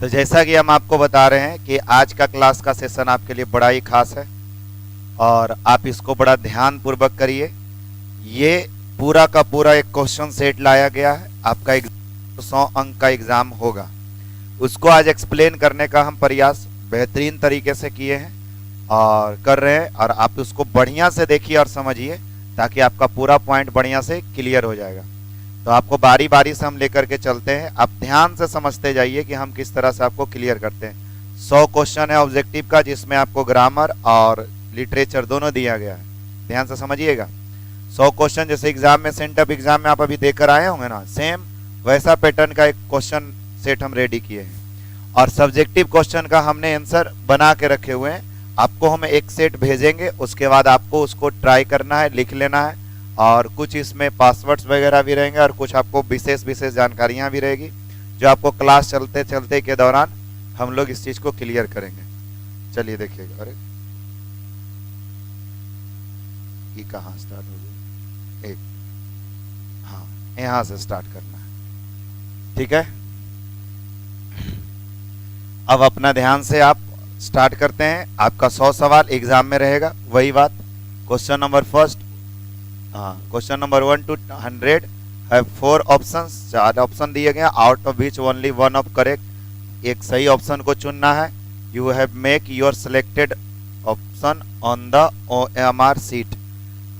तो जैसा कि हम आपको बता रहे हैं कि आज का क्लास का सेशन आपके लिए बड़ा ही खास है और आप इसको बड़ा ध्यान पूर्वक करिए। ये पूरा का पूरा एक क्वेश्चन सेट लाया गया है। आपका 100 अंक का एग्जाम होगा, उसको आज एक्सप्लेन करने का हम प्रयास बेहतरीन तरीके से किए हैं और कर रहे हैं, और आप उसको बढ़िया से देखिए और समझिए ताकि आपका पूरा पॉइंट बढ़िया से क्लियर हो जाएगा। तो आपको बारी बारी से हम लेकर के चलते हैं, आप ध्यान से समझते जाइए कि हम किस तरह से आपको क्लियर करते हैं। 100 क्वेश्चन है ऑब्जेक्टिव का, जिसमें आपको ग्रामर और लिटरेचर दोनों दिया गया है। ध्यान से समझिएगा। 100 क्वेश्चन जैसे एग्जाम में, सेंटअप एग्जाम में आप अभी देकर आए होंगे ना, सेम वैसा पैटर्न का एक क्वेश्चन सेट हम रेडी किए हैं और सब्जेक्टिव क्वेश्चन का हमने आंसर बना के रखे हुए हैं। आपको हम एक सेट भेजेंगे, उसके बाद आपको उसको ट्राई करना है, लिख लेना है, और कुछ इसमें पासवर्ड्स वगैरह भी रहेंगे और कुछ आपको विशेष विशेष जानकारियां भी रहेगी जो आपको क्लास चलते चलते के दौरान हम लोग इस चीज को क्लियर करेंगे। चलिए देखिएगा। अरे ये कहाँ स्टार्ट हो गई? एक, हाँ, यहां से स्टार्ट करना है, ठीक है। अब अपना ध्यान से आप स्टार्ट करते हैं। आपका 100 सवाल एग्जाम में रहेगा, वही बात। क्वेश्चन नंबर फर्स्ट, हाँ, question number 1 to 100 have 4 options, 4 option दिए गए, out of which only 1 of correct. एक सही ऑप्शन को चुनना है। You have make your selected option on the OMR sheet.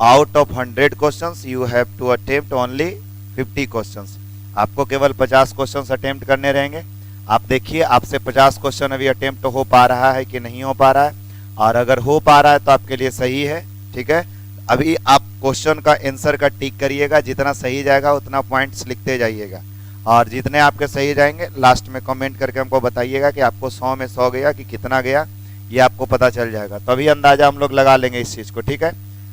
Out of 100 questions you have to attempt only 50 questions. आपको केवल 50 questions attempt करने रहेंगे। आप देखिए आपसे 50 क्वेश्चन अभी अटेम्प्ट हो पा रहा है कि नहीं हो पा रहा है, और अगर हो पा रहा है तो आपके लिए सही है, ठीक है। अभी आप क्वेश्चन का आंसर का टिक करिएगा, जितना सही जाएगा उतना पॉइंट्स लिखते जाइएगा, और जितने आपके सही जाएंगे लास्ट में कमेंट करके हमको बताइएगा कि आपको 100 में 100 गया कि कितना गया, ये आपको पता चल जाएगा। तो अभी अंदाजा हम लोग लगा लेंगे इस चीज़ को, ठीक है।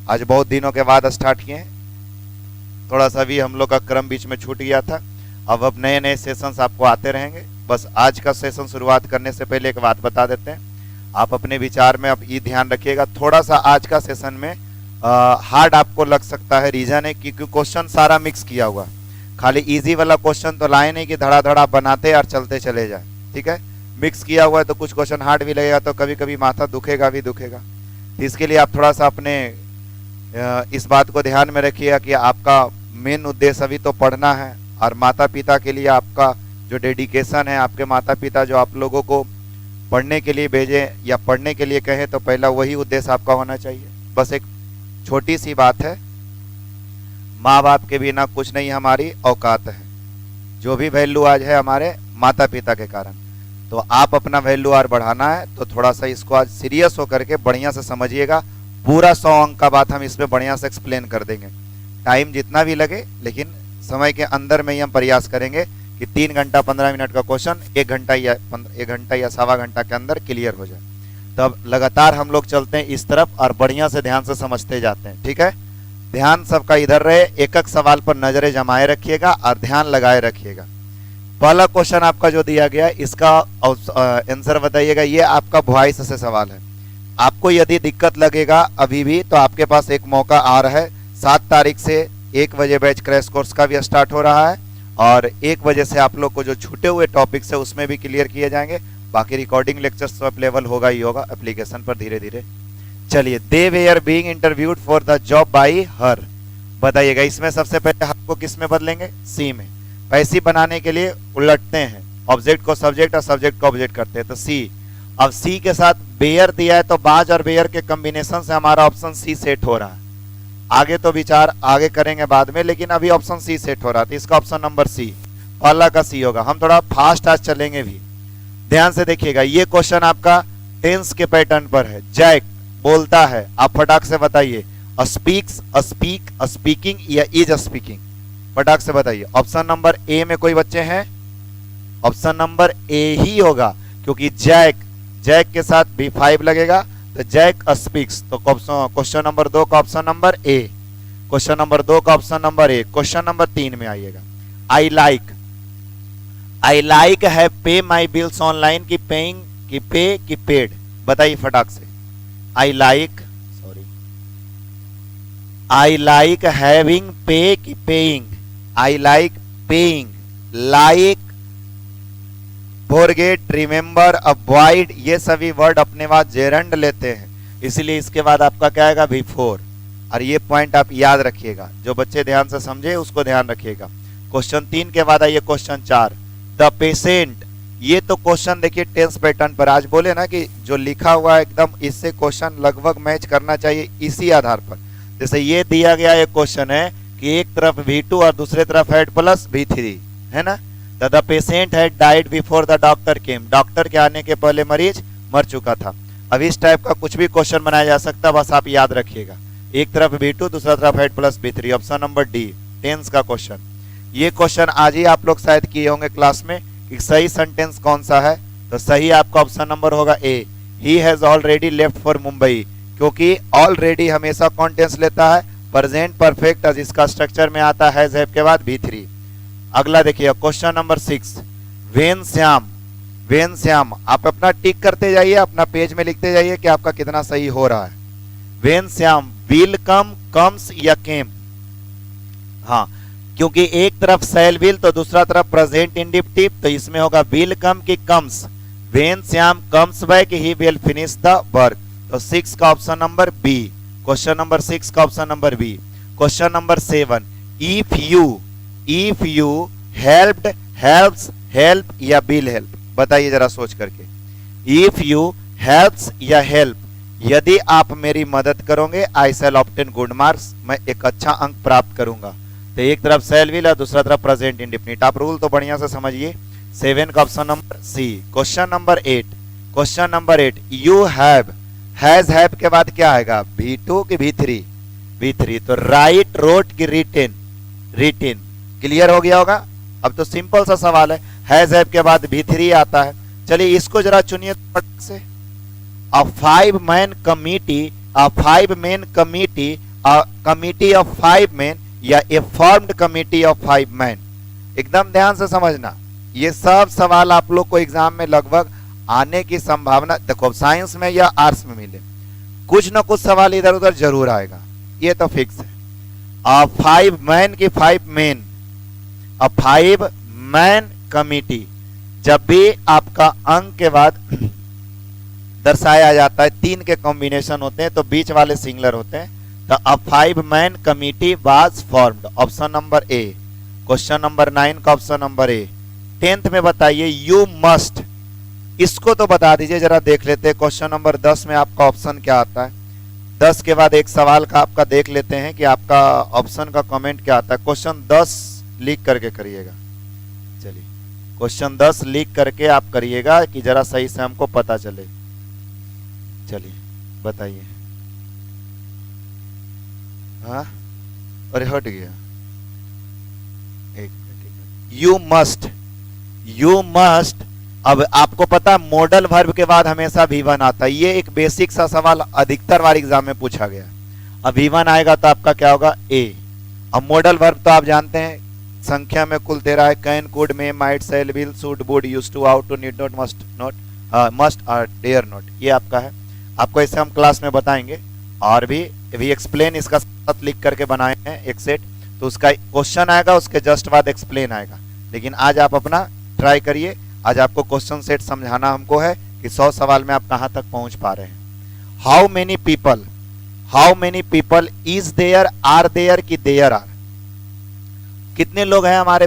आज बहुत दिनों के बाद स्टार्ट किए हैं, थोड़ा सा भी हम लोग का क्रम बीच में छूट गया था। अब नए नए सेशंस आपको आते रहेंगे। बस आज का सेशन शुरुआत करने से पहले एक बात बता देते हैं, आप अपने विचार में अब ये ध्यान रखिएगा, थोड़ा सा आज का सेशन में हार्ड आपको लग सकता है। रीजन है क्योंकि क्वेश्चन सारा मिक्स किया हुआ, खाली इजी वाला क्वेश्चन तो लाए नहीं कि धड़ा धड़ा बनाते और चलते चले जाए, ठीक है। मिक्स किया हुआ है तो कुछ क्वेश्चन हार्ड भी लगेगा, तो कभी कभी माथा दुखेगा भी दुखेगा। तो इसके लिए आप थोड़ा सा अपने इस बात को ध्यान में रखिएगा कि आपका मेन उद्देश्य अभी तो पढ़ना है, और माता पिता के लिए आपका जो डेडिकेशन है, आपके माता पिता जो आप लोगों को पढ़ने के लिए भेजें या पढ़ने के लिए कहें, तो पहला वही उद्देश्य आपका होना चाहिए। बस एक छोटी सी बात है, माँ बाप के बिना कुछ नहीं हमारी औकात है। जो भी वैल्यू आज है हमारे माता पिता के कारण, तो आप अपना वैल्यू और बढ़ाना है, तो थोड़ा सा इसको आज सीरियस होकर के बढ़िया से समझिएगा। पूरा 100 अंक का बात हम इसमें बढ़िया से एक्सप्लेन कर देंगे, टाइम जितना भी लगे, लेकिन समय के अंदर में ही हम प्रयास करेंगे कि 3 घंटा 15 मिनट का क्वेश्चन 1 घंटा या सवा घंटा के अंदर क्लियर हो जाए। तो अब लगातार हम लोग चलते हैं इस तरफ और बढ़िया से ध्यान से समझते जाते हैं, ठीक है। ध्यान सबका इधर रहे, एक एक सवाल पर नजरें जमाए रखिएगा और ध्यान लगाए रखिएगा। पहला क्वेश्चन आपका जो दिया गया है, इसका आंसर बताइएगा। ये आपका वॉइस से सवाल है। आपको यदि दिक्कत लगेगा अभी भी, तो आपके पास एक मौका आ रहा है। 7 तारीख से 1 बजे बैच क्रैश कोर्स का भी स्टार्ट हो रहा है, और 1 बजे से आप लोग को जो छूटे हुए टॉपिक्स है उसमें भी क्लियर किए जाएंगे। बाकी रिकॉर्डिंग लेक्चर्स तो अवेलेबल होगा ही होगा एप्लीकेशन पर धीरे धीरे। चलिए, they were being interviewed for the job by her. बताइएगा इसमें सबसे पहले हर को किस में बदलेंगे? सी में। पैसिव बनाने के लिए उलटते हैं, ऑब्जेक्ट को सब्जेक्ट और सब्जेक्ट को ऑब्जेक्ट करते हैं, तो सी। अब सी के साथ बेयर दिया है, तो बाज और बेयर के कॉम्बिनेशन से हमारा ऑप्शन सी सेट हो रहा है। आगे तो विचार आगे करेंगे बाद में, लेकिन अभी ऑप्शन सी सेट हो रहा था, इसका ऑप्शन नंबर सी, पहला का सी होगा। हम थोड़ा फास्ट आज चलेंगे भी, ध्यान से देखिएगा। ये क्वेश्चन आपका टेंस के पैटर्न पर है। जैक बोलता है, आप फटाक से बताइए, स्पीक्स, स्पीक, स्पीकिंग या इज स्पीकिंग? फटाक से बताइए। ऑप्शन नंबर ए में कोई बच्चे हैं? ऑप्शन नंबर ए ही होगा, क्योंकि जैक, जैक के साथ B5 लगेगा, तो जैक स्पीक्स। तो क्वेश्चन नंबर 2 का option number a, question number 2 का option number a. Question number 3 में आइएगा। आई लाइक, आई लाइक है पे माई बिल्स ऑनलाइन की पेइंग की पे की पेड? बताइए फटाक से। I like, sorry, I like having पे की paying? I like paying, like forget, remember, avoid, ये सभी वर्ड अपने बाद जेरंड लेते हैं, इसलिए इसके बाद आपका क्या आएगा बिफोर। और ये पॉइंट आप याद रखिएगा, जो बच्चे ध्यान से समझे उसको ध्यान रखिएगा। क्वेश्चन 3 के बाद आइए क्वेश्चन 4, द पेशेंट। ये तो क्वेश्चन देखिए टेंस पैटर्न पर, आज बोले ना कि जो लिखा हुआ है एकदम इससे क्वेश्चन लगभग मैच करना चाहिए इसी आधार पर। जैसे ये दिया गया एक क्वेश्चन है कि एक तरफ V2 और दूसरे तरफ हेड प्लस V3 है ना, the patient had died before the doctor came, doctor के आने के पहले मरीज मर चुका था। अब इस टाइप का कुछ भी क्वेश्चन बनाया जा सकता है, बस आप याद रखिएगा, एक तरफ V2 दूसरा तरफ head plus V3, option number D tense का क्वेश्चन। ये क्वेश्चन आज ही आप लोग शायद किए होंगे क्लास में कि सही सेंटेंस कौन सा है, तो सही आपका ऑप्शन नंबर होगा a, he has already left for Mumbai, क्योंकि ऑलरेडी हमेशा कौन टेंस लेता है, प्रेजेंट परफेक्ट, जिसका स्ट्रक्चर में आता है हैव के बाद V3। अगला देखिए question number 6, when Shyam, when Shyam, आप अपना टिक करते जाइए, अपना पेज में लिखते जाइए कि आपका कितना सही हो रहा है। When Shyam will come, comes या केम, हाँ क्योंकि एक तरफ शैल विल तो दूसरा तरफ प्रेजेंट इंडिकेटिव, तो इसमें होगा विल कम की comes, when Shyam comes back he will finish the work, तो 6 का option number B, question number 6 का option number B. Question number 7, if you helped, helps, help या विल हेल्प, बताइए जरा सोच करके, इफ यू हेल्प्स या हेल्प, यदि आप मेरी मदद करोगे I shall obtain good marks, मैं एक अच्छा अंक प्राप्त करूंगा, तो एक तरफ शैल विल और दूसरा तरफ प्रेजेंट इंडिफिनिट, आप रूल तो बढ़िया से समझिए। 7 का option number C. Question number 8, question number 8, you have, has have के बाद क्या आएगा, V2 की V3, V3, तो राइट, रोट की रिटेन, रिटेन, क्लियर हो गया होगा। अब तो सिंपल सा सवाल है, हैज हैव के बाद V3 आता है। चलिए इसको जरा चुनिए फट से, a 5-man committee, a 5-man committee, a committee of 5 men या a formed committee of 5 men, एकदम ध्यान से समझना, ये सब सवाल आप लोग को एग्जाम में लगभग आने की संभावना, देखो साइंस में या आर्ट्स में मिले, कुछ ना कुछ सवाल इधर उधर जरूर आएगा, ये तो फिक्स है। a 5 man की 5 men, a 5-man committee, जब भी आपका अंक के बाद दर्शाया जाता है, 3 के कॉम्बिनेशन होते हैं तो बीच वाले सिंगुलर होते हैं, तो अ 5-man committee was formed, option number a. Question number 9 का ऑप्शन नंबर ए। 10th में बताइए यू मस्ट, इसको तो बता दीजिए, जरा देख लेते हैं क्वेश्चन नंबर 10 में आपका ऑप्शन क्या आता है। 10 के बाद एक सवाल का आपका देख लेते हैं कि आपका ऑप्शन का कमेंट क्या आता है। क्वेश्चन 10 लिख करके करिएगा, चलिए क्वेश्चन 10 लिख करके आप करिएगा कि जरा सही से हमको पता चले। चलिए बताइए, हाँ अरे हट गया, यू मस्ट, यू मस्ट, अब आपको पता मॉडल वर्ब के बाद हमेशा V1 आता है, ये एक बेसिक सा सवाल अधिकतर बार एग्जाम में पूछा गया। अब V1 आएगा तो आपका क्या होगा ए। अब मॉडल वर्ब तो आप जानते हैं संख्या में कुल 13 है, can, could, may, might, shall, will, should, would, used to, ought to, need not, must not, must और डेयर नॉट, ये आपका है। आपको इसे हम क्लास में बताएंगे और भी एक्सप्लेन इसका साथ लिख करके बनाए हैं एक सेट, तो उसका क्वेश्चन आएगा, उसके जस्ट बाद एक्सप्लेन आएगा। लेकिन आज आप अपना ट्राई करिए, आज आपको क्वेश्चन सेट समझाना हमको है कि 100 सवाल में आप कहां तक पहुंच पा रहे हैं। How many people is there, are there की देयर आर, कितने लोग हैं हमारे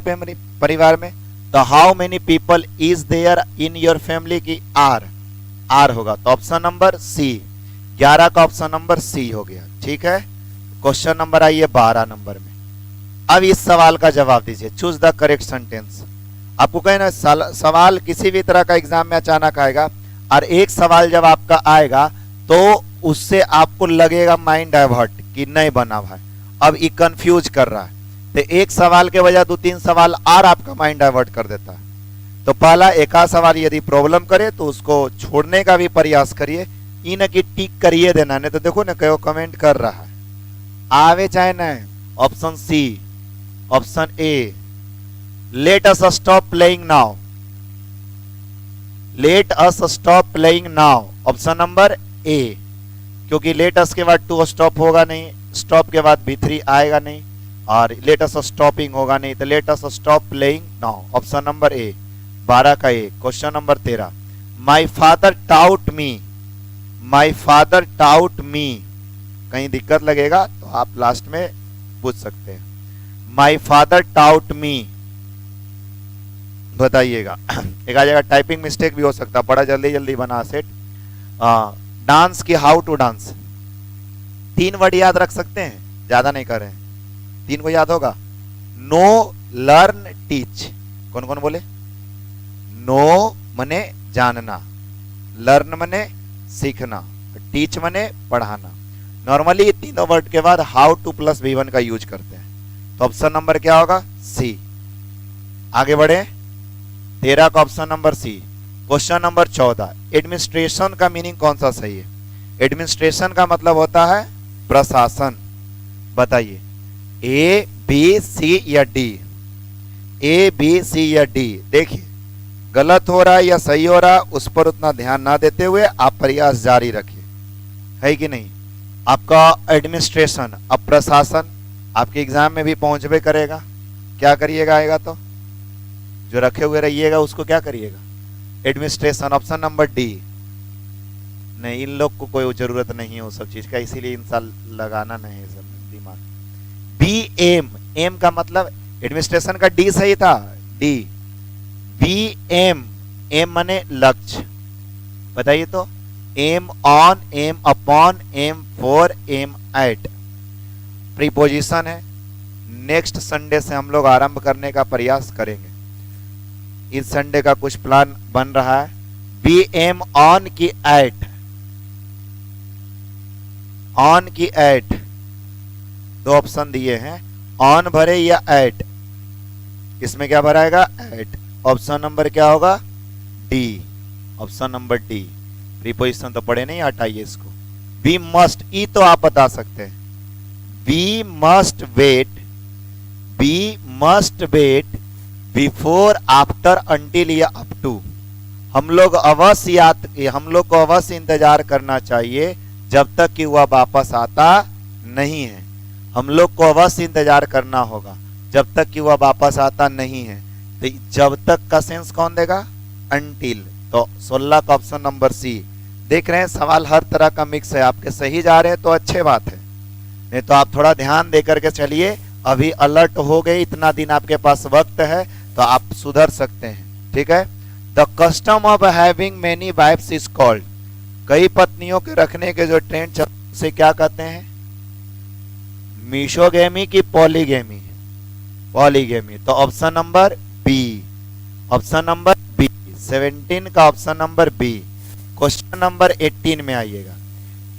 परिवार में, तो how many people is there in your family की आर, आर होगा, तो ऑप्शन नंबर सी, 11 का ऑप्शन नंबर सी हो गया। ठीक है, क्वेश्चन नंबर आइए 12 नंबर में। अब इस सवाल का जवाब दीजिए, चूज द करेक्ट सेंटेंस। आपको कहना सवाल किसी भी तरह का एग्जाम में अचानक आएगा और एक सवाल जब आपका आएगा तो उससे आपको लगेगा माइंड डाइवर्ट कि नहीं बना भाई, अब ये कंफ्यूज कर रहा है, तो एक सवाल के वजह 2-3 सवाल और आपका माइंड डाइवर्ट कर देता है। तो पहला एक सवाल यदि प्रॉब्लम करे तो उसको छोड़ने का भी प्रयास करिए, इन की टिक करिए देना, नहीं तो देखो ना कहो कमेंट कर रहा है, आवे चाहे ना। Option C, option A, let us stop playing now, let us stop playing now, option number A, क्योंकि लेट अस के बाद टू स्टॉप होगा नहीं, स्टॉप के बाद V3 आएगा नहीं, और लेट अस स्टॉपिंग होगा नहीं, तो let us stop playing now, option number a. 12 का 1। Question number 13, my father taught me, my father taught me, कहीं दिक्कत लगेगा तो आप लास्ट में पूछ सकते हैं। माई फादर टाउट मी, बताइएगा। एक आ जाएगा टाइपिंग मिस्टेक भी हो सकता है, बड़ा जल्दी जल्दी बना सेट। डांस की हाउ टू डांस, 3 वर्ड याद रख सकते हैं, ज्यादा नहीं कर रहे हैं, 3 को याद होगा। No, learn, teach. कौन कौन बोले? नो मने जानना, लर्न मने सीखना, टीच मने पढ़ाना। नॉर्मली तीनों वर्ड के बाद हाउ टू प्लस V1 का यूज करते हैं। तो ऑप्शन नंबर क्या होगा? सी। आगे बढ़े, 13 का option number C. Question number 14, administration का मीनिंग कौन सा सही है? एडमिनिस्ट्रेशन का मतलब होता है प्रशासन। बताइए, ए बी सी या डी? ए बी सी या डी? देखिए, गलत हो रहा है या सही हो रहा है उस पर उतना ध्यान ना देते हुए आप प्रयास जारी रखिए, है कि नहीं? आपका एडमिनिस्ट्रेशन, अब प्रशासन आपके एग्जाम में भी पहुंचबे करेगा। क्या करिएगा? आएगा तो जो रखे हुए रहिएगा उसको क्या करिएगा? एडमिनिस्ट्रेशन। Option number D. नहीं, इन लोग को कोई जरूरत नहीं है वो सब चीज का, इसीलिए इंसान लगाना नहीं है सब दिमाग। बी एम, एम का मतलब एडमिनिस्ट्रेशन का डी सही था, डी। बी एम, एम माने लक्ष्य। बताइए तो, aim on, aim upon, aim for, aim at, preposition है। नेक्स्ट संडे से हम लोग आरंभ करने का प्रयास करेंगे। इस संडे का कुछ प्लान बन रहा है। बी एम ऑन की एट, ऑन की एट, 2 ऑप्शन दिए हैं, ऑन भरे या एट। इसमें क्या भराएगा? एट। ऑप्शन नंबर क्या होगा? D. Option number D. Preposition तो पढ़े नहीं, हटाइए इसको। वी मस्ट, ई तो आप बता सकते हैं। We must wait, we must wait before, after, until या अप टू। हम लोग को अवश्य इंतजार करना चाहिए जब तक कि वह वापस आता नहीं है। हम लोग को अवश्य इंतजार करना होगा जब तक कि वह वापस आता नहीं है। तो जब तक का सेंस कौन देगा? अंटिल। तो 16 का ऑप्शन नंबर सी। देख रहे हैं सवाल हर तरह का मिक्स है, आपके सही जा रहे हैं तो अच्छे बात है, नहीं तो आप थोड़ा ध्यान दे करके चलिए। अभी अलर्ट हो गए, इतना दिन आपके पास वक्त है तो आप सुधर सकते हैं, ठीक है। The custom of having many wifes is called, कई पत्नियों के रखने के जो ट्रेंड चल से क्या कहते हैं? मिशोगेमी की पॉलीगेमी? पॉलीगेमी। तो option number B, option number B. 17 का option number B. Question number 18 में आइएगा।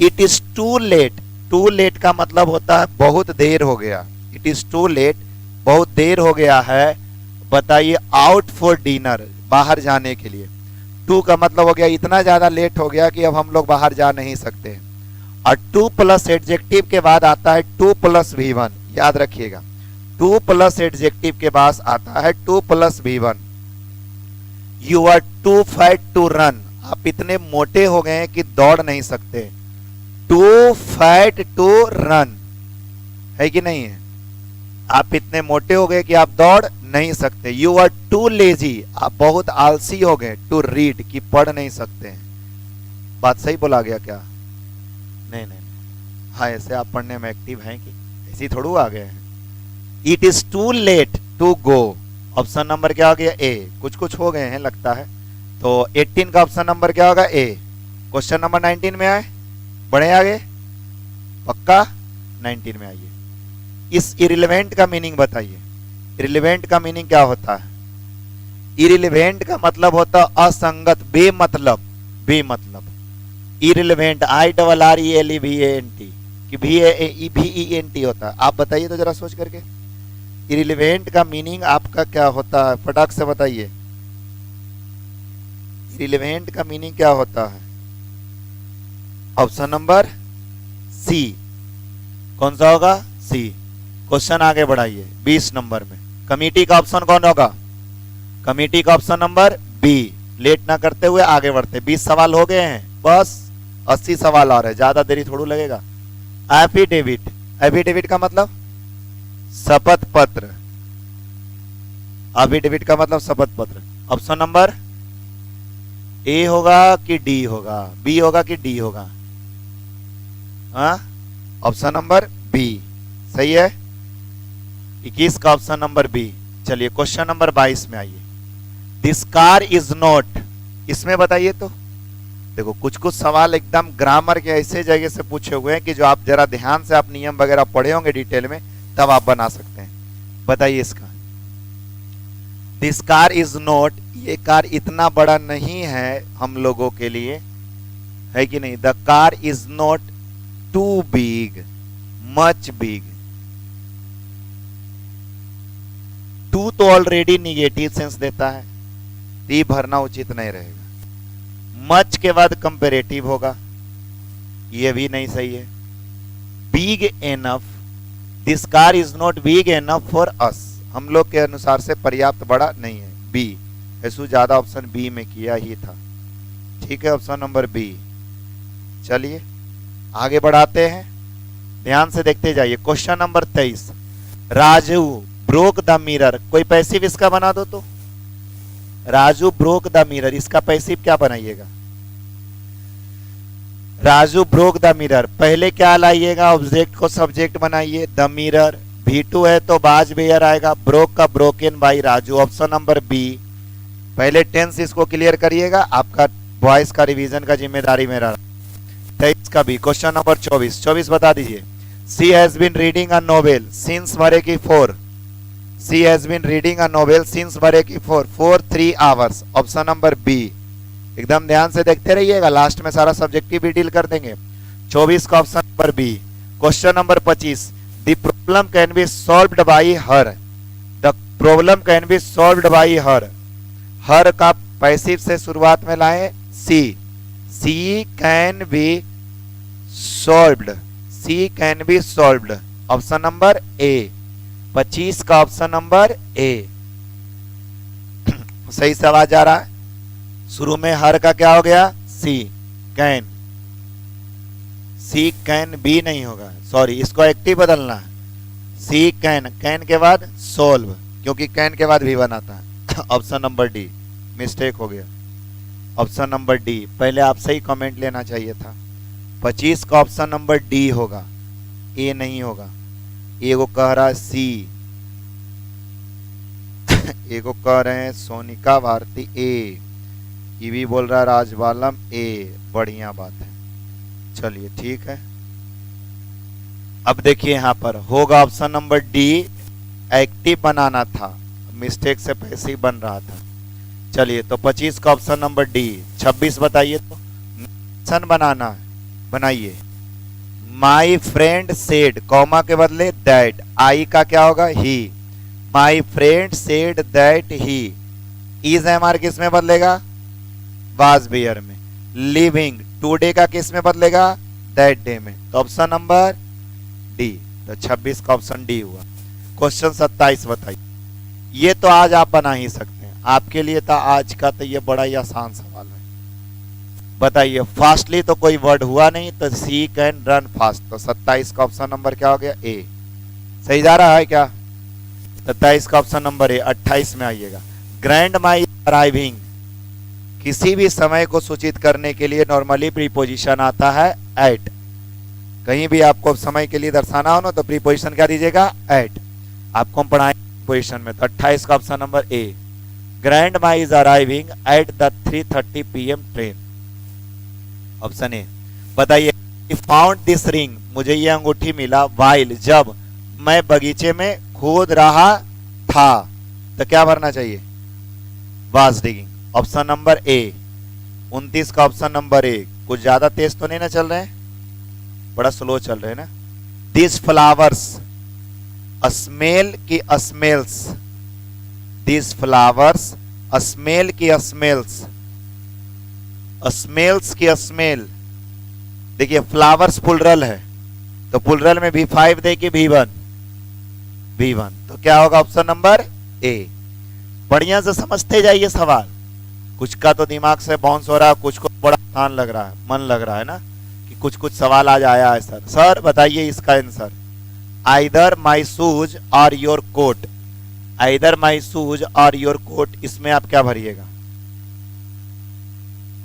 It is too late, too late का मतलब होता है बहुत देर हो गया। इट इज टू लेट, बहुत देर हो गया है। बताइए, आउट फॉर डिनर, बाहर जाने के लिए। टू का मतलब हो गया इतना ज्यादा लेट हो गया कि अब हम लोग बाहर जा नहीं सकते। और टू प्लस एडजेक्टिव के बाद आता है टू प्लस V1, याद रखिएगा। टू प्लस एडजेक्टिव के बाद आता है to plus V1। You are too fat to run, आप इतने मोटे हो गए हैं कि दौड़ नहीं सकते। टू फैट टू रन, है कि नहीं है? आप इतने मोटे हो गए कि आप दौड़ नहीं सकते। यू आर टू लेजी, आप बहुत आलसी हो गए। टू रीड, कि पढ़ नहीं सकते हैं। बात सही बोला गया क्या? नहीं नहीं, हाँ ऐसे आप पढ़ने में एक्टिव हैं कि ऐसी थोड़ू आ गए हैं। It is too late to go, option number क्या हो गया? ए। कुछ कुछ हो गए हैं लगता है। तो 18 का ऑप्शन नंबर क्या होगा? ए। क्वेश्चन नंबर 19 में आए, बढ़े आगे, पक्का 19 में आइए। इस इरिलेवेंट का मीनिंग बताइए। इरिलेवेंट का मीनिंग क्या होता है? इरिलेवेंट का मतलब होता है असंगत, बेमतलब, बेमतलब। इरिलेवेंट, IRRELEVANT कि VENT होता है। आप बताइए तो जरा सोच करके, इरिलेवेंट का मीनिंग आपका क्या होता है? फटाक से बताइए, इरिलेवेंट का मीनिंग क्या होता है? Option number C. कौन सा होगा? सी। क्वेश्चन आगे बढ़ाइए 20 नंबर में। कमिटी का ऑप्शन कौन होगा? कमिटी का ऑप्शन नंबर बी। लेट ना करते हुए आगे बढ़ते, 20 सवाल हो गए हैं, बस 80 सवाल आ रहे हैं, ज्यादा देरी थोड़ी लगेगा। एफिडेविट, एफिडेविट का मतलब शपथ पत्र। एफिडेविट का मतलब शपथ पत्र। ऑप्शन नंबर ए होगा कि डी होगा, बी होगा कि डी होगा? हाँ, ऑप्शन नंबर बी सही है। 21 का ऑप्शन नंबर बी। चलिए क्वेश्चन नंबर 22 में आइए। दिस कार इज नॉट, इसमें बताइए तो। देखो कुछ कुछ सवाल एकदम ग्रामर के ऐसे जगह से पूछे हुए हैं कि जो आप जरा ध्यान से आप नियम वगैरह पढ़े होंगे डिटेल में, तब आप बना सकते हैं। बताइए इसका। दिस कार इज नॉट, ये कार इतना बड़ा नहीं है हम लोगों के लिए, है कि नहीं? The car is not too big, much big. Too तो ऑलरेडी निगेटिव सेंस देता है, टी भरना उचित नहीं रहेगा। मच के बाद कंपेरेटिव होगा, ये भी नहीं सही है। Big enough, this car is not big enough for us, हम लोग के अनुसार से पर्याप्त बड़ा नहीं है। बी, ऐसु ज्यादा ऑप्शन बी में किया ही था। ठीक है, ऑप्शन नंबर बी। चलिए आगे बढ़ाते हैं, ध्यान से देखते जाइए। Question number 23। Raju broke the mirror, कोई पैसिव इसका बना दो तो। राजू ब्रोक द मिरर, इसका पैसिव क्या बनाइएगा? राजू ब्रोक द मिरर, पहले क्या लाइएगा? ऑब्जेक्ट को सब्जेक्ट बनाइए, द मिरर। V2 है तो बाज बेयर आएगा, ब्रोक का broken by Raju, option number B. पहले टेंस इसको क्लियर करिएगा, आपका वॉइस का रिवीजन का जिम्मेदारी मेरा। 23 का भी। क्वेश्चन नंबर 24 बता दीजिए। She has been reading a novel since बरेकी 4, she has been reading a novel since बरेकी 4 for 3 hours, option number b. एकदम ध्यान से देखते रहिएगा, लास्ट में सारा सब्जेक्टिव भी डील कर देंगे। 24 का option number B. Question number 25। The problem can be solved by her, the problem can be solved by her. Her का पैसिव से शुरुआत में लाए she, she can be solved, she can be solved, option number a. 25 का option number ए सही से आवाज आ रहा है? शुरू में हर का क्या हो गया? सी कैन, सी कैन बी नहीं होगा, सॉरी इसको एक्टिव बदलना है। सी कैन, कैन के बाद सोल्व, क्योंकि कैन के बाद भी बनाता है। ऑप्शन नंबर डी, मिस्टेक हो गया। ऑप्शन नंबर डी, पहले आपसे ही कमेंट लेना चाहिए था। 25 का ऑप्शन नंबर डी होगा, ए नहीं होगा। ए को कह रहा है सी, ए को कह रहे हैं सोनिका भारती ए, ये भी बोल रहा है राजबालम ए, बढ़िया बात है। चलिए ठीक है, अब देखिए यहां पर होगा ऑप्शन नंबर डी, एक्टिव बनाना था, मिस्टेक से पैसिव बन रहा था। चलिए तो 25 का ऑप्शन नंबर डी। 26 बताइए तो। सन बनाना है, बनाइए। माई फ्रेंड सेड, कॉमा के बदले दैट, आई का क्या होगा? He. My friend said that he, is एमआर किस में बदलेगा? वाज बेयर में। लिविंग टुडे का किस में बदलेगा? दैट डे में। तो ऑप्शन नंबर डी, तो 26 का ऑप्शन डी हुआ। क्वेश्चन 27 बताइए। ये तो आज आप बना ही सकते हैं, आपके लिए था आज का, तो ये बड़ा ही आसान सवाल है। बताइए, फास्टली तो कोई वर्ड हुआ नहीं, तो सी कैन रन फास्ट, तो 27 का ऑप्शन नंबर क्या हो गया? ए। सही जा रहा है क्या? 27 का ऑप्शन नंबर ए। 28 में आइएगा। ग्रैंड माई अराइविंग, किसी भी समय को सूचित करने के लिए नॉर्मली प्रीपोजिशन आता है एट। कहीं भी आपको समय के लिए दर्शाना हो ना, तो प्रीपोजिशन क्या दीजिएगा? एट। आपको हम पढ़ाएंगे पोजिशन में। तो 28 का option number A. Grand my is arriving at the 3:30 PM train, option A. बताइए, फाउंड दिस रिंग, मुझे ये अंगूठी मिला, वाइल, जब मैं बगीचे में खोद रहा था, तो क्या भरना चाहिए? वाज डिगिंग, ऑप्शन नंबर ए। 29 का ऑप्शन नंबर ए। कुछ ज्यादा तेज तो नहीं ना चल रहे हैं, बड़ा स्लो चल रहे हैं ना। दिस फ्लावर्स, स्मेल की स्मेल्स, दिस फ्लावर्स स्मेल की स्मेल्स, स्मेल्स की स्मेल। देखिए फ्लावर्स प्लुरल है, तो प्लुरल में V5 दे कि V1? V1, तो क्या होगा? ऑप्शन नंबर ए। बढ़िया से समझते जाइए सवाल, कुछ का तो दिमाग से बाउंस हो रहा है, कुछ को बड़ा आसान लग रहा है, मन लग रहा है ना कि कुछ कुछ सवाल आज आया है। सर बताइए इसका आंसर। आइदर माई शूज और your coat, either my shoes और योर कोट, इसमें आप क्या भरिएगा?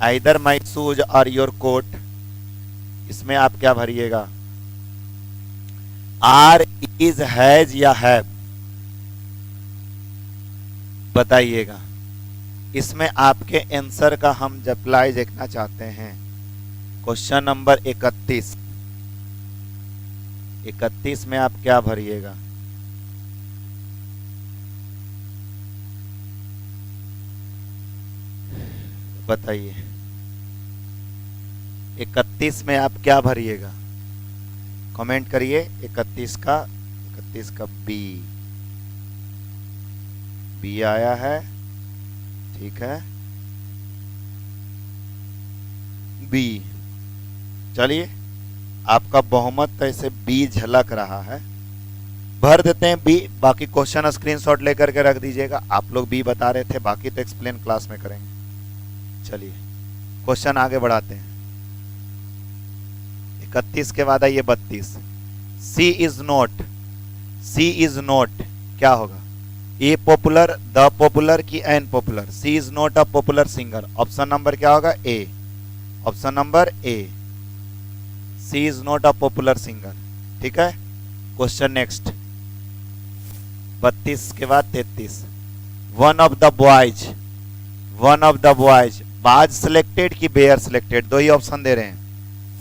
आइदर माई शूज और योर कोट, इसमें आप क्या भरिएगा? आर, इज, हैज या हैव, बताइएगा। इसमें आपके आंसर का हम रिप्लाई देखना चाहते हैं। क्वेश्चन नंबर 31, 31 में आप क्या भरिएगा? बताइए, 31 में आप क्या भरिएगा? कमेंट करिए। 31 का बी आया है, ठीक है, बी। चलिए, आपका बहुमत तो ऐसे बी झलक रहा है, भर देते हैं बी। बाकी क्वेश्चन स्क्रीनशॉट लेकर के रख दीजिएगा। आप लोग बी बता रहे थे, बाकी तो एक्सप्लेन क्लास में करेंगे। चलिए क्वेश्चन आगे बढ़ाते हैं। 31 के बाद आइए 32। सी इज नोट क्या होगा? ए पॉपुलर, द पॉपुलर की an popular? She is not a popular singer. Option number क्या होगा? A. Option number a, she is not a popular singer. ठीक है, क्वेश्चन नेक्स्ट 32 के बाद 33। One of the boys, was selected की were selected? दो ही ऑप्शन दे रहे हैं,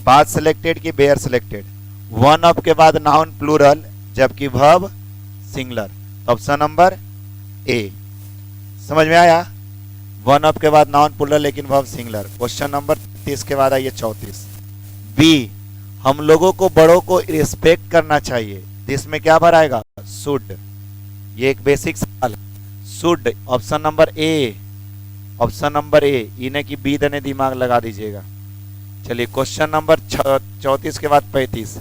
बाज सिलेक्टेड की बेयर सिलेक्टेड। वन ऑफ के बाद नाउन प्लूरल, जबकि वर्ब सिंगुलर। ऑप्शन नंबर ए। समझ में आया? वन ऑफ के बाद नाउन प्लूरल लेकिन वर्ब सिंगुलर। क्वेश्चन नंबर 30 के बाद आइए 34। बी, हम लोगों को बड़ों को रिस्पेक्ट करना चाहिए। इसमें क्या भराएगा? शुड। ये एक बेसिक सवाल है, should. Option number a, option number ए। इन्हें की बी देने दिमाग लगा दीजिएगा। चलिए क्वेश्चन नंबर 34 के बाद 35।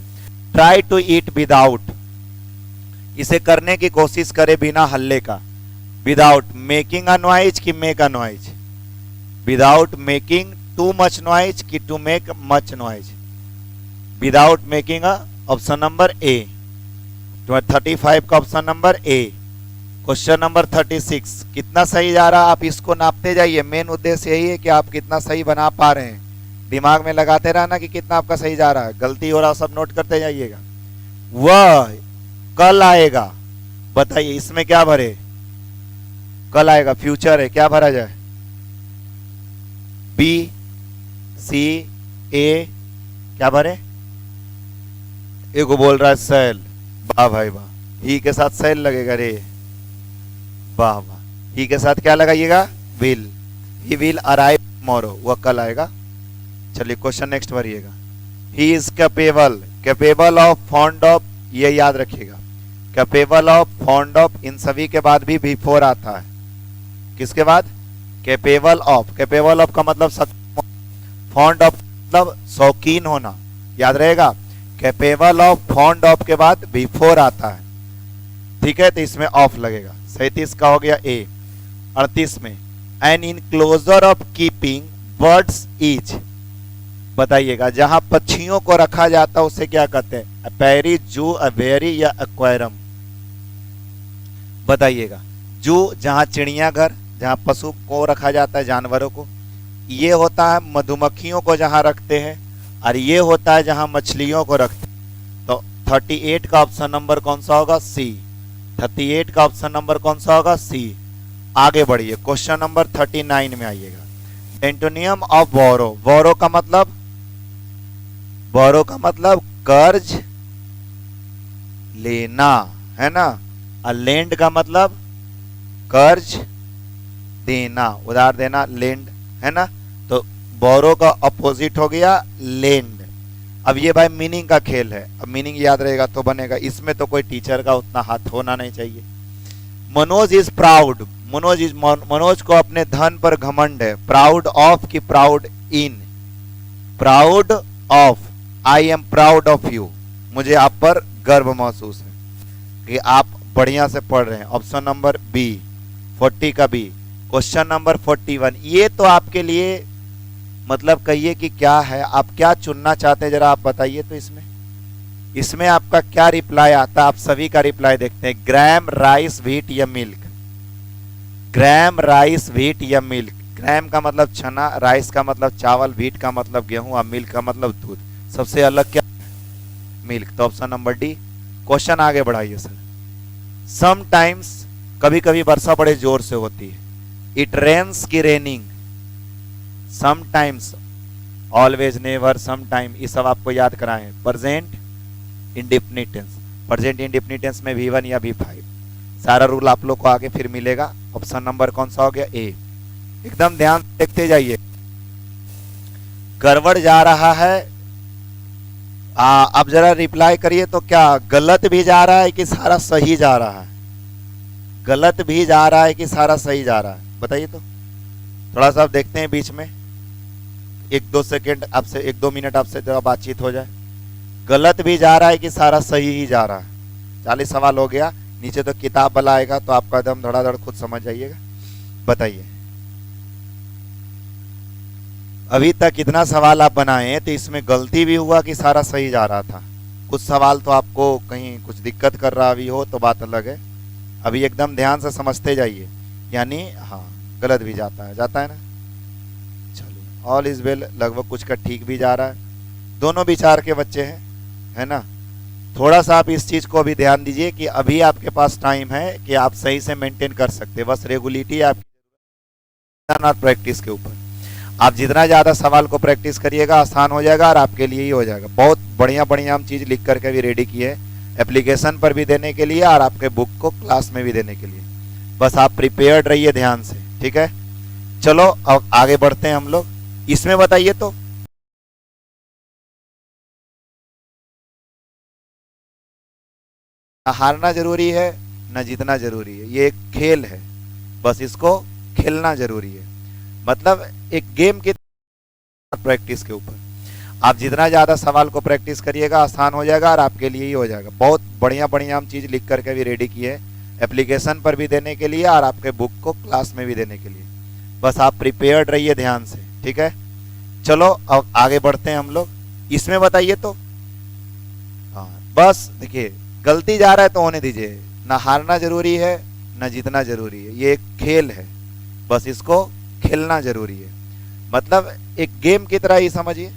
ट्राई टू ईट विदाउट, इसे करने की कोशिश करे बिना हल्ले का। विदाउट मेकिंग अ नॉइज की make a noise? Without making too much noise की to make much noise? Without making a, option number a. 35 का option number a. Question number 36, कितना सही जा रहा? आप इसको नापते जाइए। मेन उद्देश्य यही है कि आप कितना सही बना पा रहे हैं। दिमाग में लगाते रहना कि कितना आपका सही जा रहा है। गलती हो रहा सब नोट करते जाइएगा। वह कल आएगा, बताइए इसमें क्या भरे? कल आएगा, फ्यूचर है, क्या भरा जाए? बी, सी, ए, क्या भरे? एगो बोल रहा है सेल, वाह भाई वाह। ही के साथ सेल लगेगा रे, वाह वाह। ही के साथ क्या लगाइएगा? Will. He will arrive tomorrow, वह कल आएगा। चलिए क्वेश्चन नेक्स्ट भरिएगा। He is capable of, fond of, ये याद रखिएगा। कैपेबल ऑफ, फॉन्ड ऑफ, इन सभी के बाद भी बिफोर आता है। किसके बाद? Capable of. कैपेबल ऑफ का मतलब फॉन्ड ऑफ मतलब शौकीन होना, याद रहेगा। कैपेबल ऑफ, फॉन्ड ऑफ के बाद बिफोर आता है, ठीक है, तो इसमें ऑफ लगेगा। 37 का हो गया ए। 38 में an enclosure of keeping birds is, बताइएगा जहां पक्षियों को रखा जाता है उसे क्या कहते हैं? एपेरी, जू, अवेरी या एक्वेरियम? बताइएगा। जू जहां चिड़ियाघर, जहां पशु को रखा जाता है, जानवरों को। ये होता है मधुमक्खियों को जहां रखते हैं, और ये होता है जहां मछलियों को रखते हैं। तो 38 का ऑप्शन नंबर कौन सा होगा? सी। 38 का ऑप्शन नंबर कौन सा होगा? सी। आगे बढ़िए, क्वेश्चन नंबर 39 में आइएगा। एंटोनियम ऑफ बोरो, बोरो का मतलब, बोरो का मतलब कर्ज लेना, है ना। और लेंड का मतलब कर्ज देना, उधार देना, लेंड, है ना। तो बोरो का अपोजिट हो गया लेंड। अब ये भाई मीनिंग का खेल है, अब मीनिंग याद रहेगा तो बनेगा। इसमें तो कोई टीचर का उतना हाथ होना नहीं चाहिए। मनोज इज प्राउड, मनोज को अपने धन पर घमंड है। प्राउड ऑफ की proud in? Proud of, I am proud of you, मुझे आप पर गर्व महसूस है कि आप बढ़िया से पढ़ रहे हैं। ऑप्शन नंबर बी, 40 का बी। क्वेश्चन नंबर 41, ये तो आपके लिए मतलब कहिए कि क्या है, आप क्या चुनना चाहते हैं जरा आप बताइए तो। इसमें इसमें आपका क्या रिप्लाई आता है, आप सभी का रिप्लाई देखते हैं। ग्राम, राइस, व्हीट या मिल्क। ग्राम, राइस, व्हीट या मिल्क। ग्राम का मतलब चना, राइस का मतलब चावल, व्हीट का मतलब गेहूं और मिल्क का मतलब दूध। सबसे अलग क्या? मिल्क। तो ऑप्शन नंबर डी। क्वेश्चन आगे बढ़ाइए सर। समटाइम्स, कभी कभी वर्षा बड़े जोर से होती है। इट रेन्स की raining. Sometimes, always, never, sometime, ये सब आपको याद कराएं। Present indefinite tense, present indefinite tense में V1 या V5। सारा रूल आप लोग को आगे फिर मिलेगा। ऑप्शन नंबर कौन सा हो गया? ए। एकदम ध्यान देखते जाइए। गड़बड़ जा रहा है, अब जरा रिप्लाई करिए तो क्या गलत भी जा रहा है कि सारा सही जा रहा है? गलत भी जा रहा है कि सारा सही जा रहा है? बताइए तो। थोड़ा सा आप देखते हैं बीच में, 1-2 सेकेंड आपसे, 1-2 मिनट आपसे जरा बातचीत हो जाए। गलत भी जा रहा है कि सारा सही ही जा रहा है? 40 सवाल हो गया। नीचे तो किताब वाला आएगा तो आपका एकदम धड़ाधड़ खुद समझ जाइएगा। बताइए। अभी तक कितना सवाल आप बनाए तो इसमें गलती भी हुआ कि सारा सही जा रहा था? कुछ सवाल तो आपको कहीं कुछ दिक्कत कर रहा भी हो तो बात अलग है। अभी एकदम ध्यान से समझते जाइए। यानी हाँ, गलत भी जाता है ना? चलिए, ऑल इज वेल। लगभग कुछ का ठीक भी जा रहा है। दोनों विचार के बच्चे हैं, है ना? थोड़ा सा आप इस चीज को अभी ध्यान दीजिए कि अभी आपके पास टाइम है कि आप सही से मेंटेन कर सकते हैं। बस रेगुलिटी आपकी और प्रैक्टिस के ऊपर। आप जितना ज्यादा सवाल को प्रैक्टिस करिएगा आसान हो जाएगा और आपके लिए ही हो जाएगा। बहुत बढ़िया बढ़िया हम चीज लिख करके भी रेडी किए, एप्लीकेशन पर भी देने के लिए और आपके बुक को क्लास में भी देने के लिए। बस आप प्रिपेयर्ड रहिए ध्यान से, ठीक है? चलो अब आगे बढ़ते हैं हम लोग। इसमें बताइए तो, ना हारना जरूरी है ना जीतना जरूरी है। ये एक खेल है, बस इसको खेलना जरूरी है। मतलब एक गेम की प्रैक्टिस के ऊपर। आप जितना ज्यादा सवाल को प्रैक्टिस करिएगा आसान हो जाएगा और आपके लिए ही हो जाएगा। बहुत बढ़िया बढ़िया हम चीज लिख करके भी रेडी किए, एप्लीकेशन पर भी देने के लिए और आपके बुक को क्लास में भी देने के लिए। बस आप प्रिपेयर्ड रहिए ध्यान से, ठीक है? चलो अब आगे बढ़ते हैं हम लोग। इसमें बताइए तो, हाँ बस देखिए, गलती जा रहा है तो होने दीजिए। ना हारना जरूरी है ना जीतना जरूरी है। ये एक खेल है, बस इसको खेलना जरूरी है। मतलब एक गेम की तरह ही समझिए।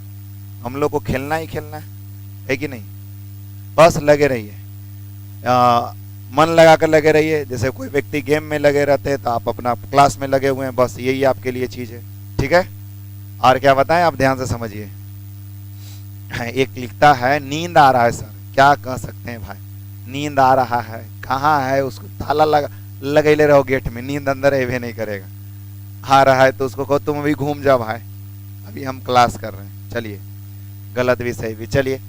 हम लोग को खेलना ही खेलना है कि नहीं? बस लगे रहिए, मन लगा कर लगे रहिए। जैसे कोई व्यक्ति गेम में लगे रहते हैं तो आप अपना क्लास में लगे हुए हैं। बस यही आपके लिए चीज है, ठीक है? और क्या बताएं, आप ध्यान से समझिए। एक लिखता है नींद आ रहा है सर। क्या कह सकते हैं भाई? नींद आ रहा है, कहाँ है? उसको ताला लगे ले रहो गेट में, नींद अंदर है नहीं करेगा। आ रहा है तो उसको कहो तुम अभी घूम जाओ भाई, अभी हम क्लास कर रहे हैं। चलिए, गलत भी सही भी। चलिए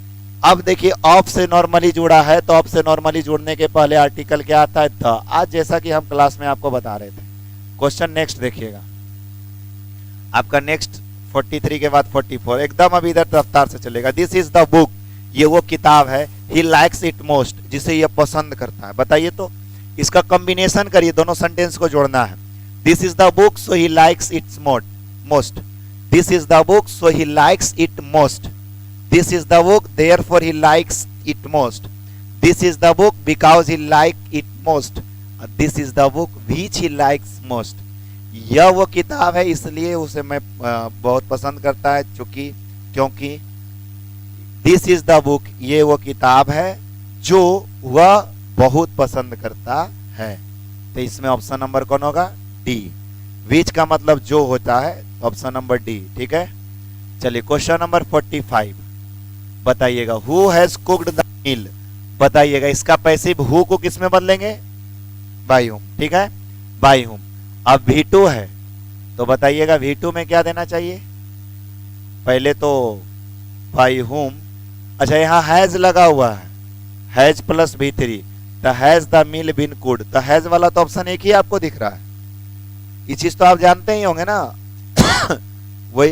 अब देखिए, ऑफ से नॉर्मली जुड़ा है तो ऑफ से नॉर्मली जुड़ने के पहले आर्टिकल क्या आता है? द। आज जैसा कि हम क्लास में आपको बता रहे थे। क्वेश्चन नेक्स्ट देखिएगा, आपका नेक्स्ट 43 के बाद 44 एकदम अभी इधर रफ्तार से चलेगा। दिस इज द बुक, ये वो किताब है। ही लाइक्स इट मोस्ट, जिसे ये पसंद करता है। बताइए तो, इसका कॉम्बिनेशन करिए, दोनों सेंटेंस को जोड़ना है। This is the book so he likes it's most. This is the book so he likes it most. This is the book therefore he likes it most. This is the book because he like it most. This is the book which he likes most. यह वो किताब है इसलिए उसे मैं बहुत पसंद करता है, क्योंकि दिस इज द बुक, ये वो किताब है जो वह बहुत पसंद करता है। तो इसमें ऑप्शन नंबर कौन होगा? डी। विच का मतलब जो होता है, ऑप्शन नंबर डी, ठीक है? चलिए क्वेश्चन नंबर 45 बताइएगा। Who has cooked the meal? बताइएगा इसका पैसिव हु को किस में बदलेंगे? बाय हुम, ठीक है? By whom. अब V2 है तो बताइएगा V2 में क्या देना चाहिए? पहले तो बाय हुम। अच्छा, यहाँ हैज लगा हुआ है, हैज प्लस V3, तो has the meal been cooked. तो हैज वाला तो ऑप्शन एक ही आपको दिख रहा है। ये चीज तो आप जानते ही होंगे ना। वही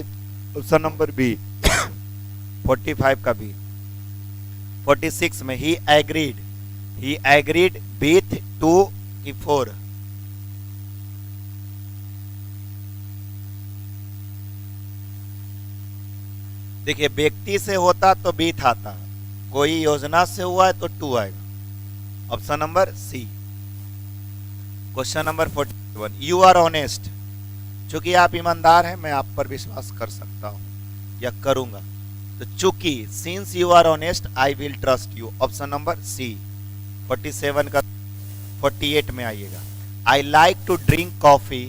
ऑप्शन नंबर बी, 45 का बी। 46 में ही एग्रीड विथ 2 की 4। देखिए व्यक्ति से होता तो बीथ आता, कोई योजना से हुआ है तो टू आएगा, option number C. Question number 41, you are honest, चूंकि आप ईमानदार हैं मैं आप पर विश्वास कर सकता हूं या करूंगा, तो चूंकि since you are honest I will trust you, option number C. 47 का 48 में आइएगा, I like to drink coffee,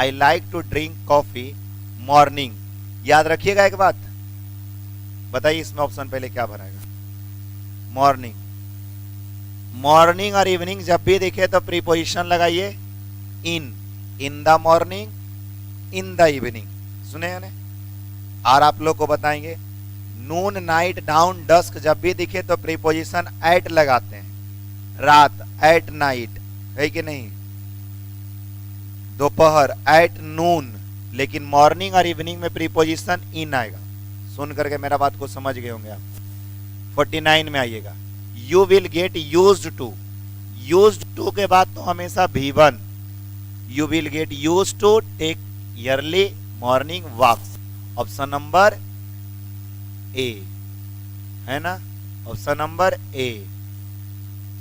I like to drink coffee morning. याद रखिएगा एक बात, बताइए इसमें ऑप्शन पहले क्या भराएगा, मॉर्निंग। मॉर्निंग और इवनिंग जब भी दिखे तो प्रीपोजिशन लगाइए in the morning, in the evening, सुने हैं? और आप लोग को बताएंगे नून, नाइट, डाउन, डस्क जब भी दिखे तो प्रीपोजिशन एट लगाते हैं, रात एट नाइट, है कि नहीं? दोपहर एट नून, लेकिन मॉर्निंग और इवनिंग में प्रीपोजिशन इन आएगा। सुन करके मेरा बात को समझ गए होंगे आप। 49 में आइएगा, you will get used to, used to के बाद तो हमेशा V1, you will get used to take early morning walks, option number A, है ना? Option number A.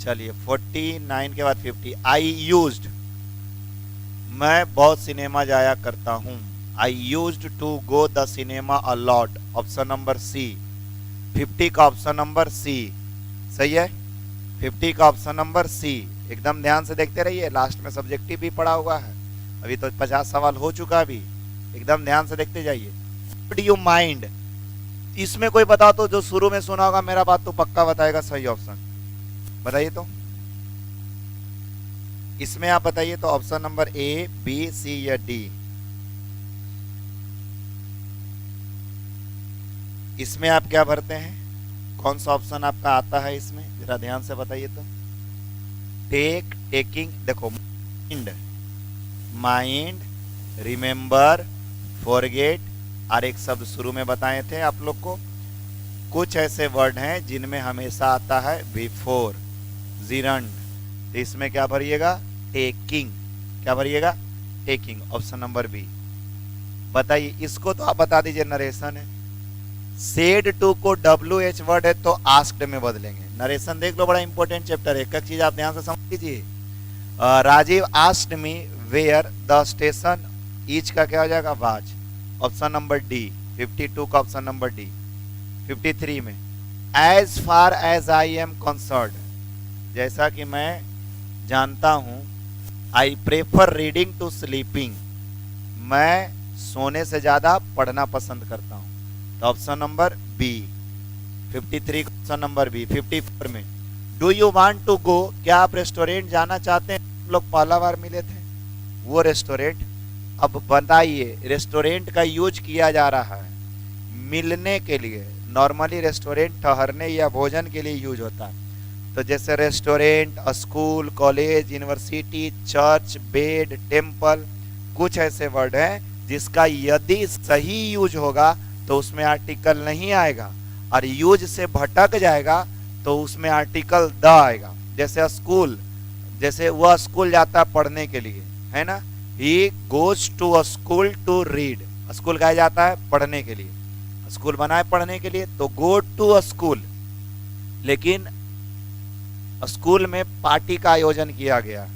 चलिए 49 के बाद 50, आई यूज्ड, मैं बहुत सिनेमा जाया करता हूं, I used to go the cinema a lot, option number C. 50 का ऑप्शन नंबर सी सही है, 50 का ऑप्शन नंबर सी। एकदम ध्यान से देखते रहिए, लास्ट में सब्जेक्टिव भी पढ़ा हुआ है, अभी तो 50 सवाल हो चुका है, अभी एकदम ध्यान से देखते जाइए। डू यू माइंड, इसमें कोई बता तो, जो शुरू में सुना होगा मेरा बात तो पक्का बताएगा सही ऑप्शन, बताइए तो। इसमें आप बताइए तो ऑप्शन नंबर ए, बी, सी या डी। इसमें आप क्या भरते हैं, कौन सा ऑप्शन आपका आता है इसमें, जरा ध्यान से बताइए तो। टेक, टेकिंग, देखो माइंड, माइंड, रिमेंबर, फॉरगेट, और एक शब्द शुरू में बताए थे आप लोग को। कुछ ऐसे वर्ड हैं जिनमें हमेशा आता है बिफोर, जिरंड, तो इसमें क्या भरिएगा, टेकिंग, क्या भरिएगा, टेकिंग, ऑप्शन नंबर बी। बताइए इसको तो आप बता दीजिए, नरेशन है। सेड टू को WH वर्ड है तो आस्क्ड में बदलेंगे। नरेशन देख लो, बड़ा इंपॉर्टेंट चैप्टर है, एक एक चीज आप ध्यान से समझ लीजिए। Rajiv asked me where the station each का क्या हो जाएगा, वाज, ऑप्शन नंबर डी। 52 का ऑप्शन नंबर डी। 53 में, as far as I am concerned, जैसा कि मैं जानता हूं, I prefer reading to sleeping, मैं सोने से ज्यादा पढ़ना पसंद करता हूं, तो option number B. 53 option number B. 54 में, do you want to go, क्या आप रेस्टोरेंट जाना चाहते हैं? हम लोग पहला बार मिले थे, वो रेस्टोरेंट। अब बताइए, रेस्टोरेंट का यूज किया जा रहा है मिलने के लिए, नॉर्मली रेस्टोरेंट ठहरने या भोजन के लिए यूज होता है। तो जैसे restaurant, school, college, university, church, bed, temple, कुछ ऐसे वर्ड हैं जिसका यदि सही यूज होगा तो उसमें आर्टिकल नहीं आएगा, और यूज से भटक जाएगा तो उसमें आर्टिकल द आएगा। जैसे स्कूल, जैसे वह स्कूल जाता है पढ़ने के लिए, है ना, he goes to a school to read, school कहा जाता है पढ़ने के लिए, स्कूल बना है पढ़ने के लिए, तो गो टू अ स्कूल। लेकिन स्कूल में पार्टी का आयोजन किया गया,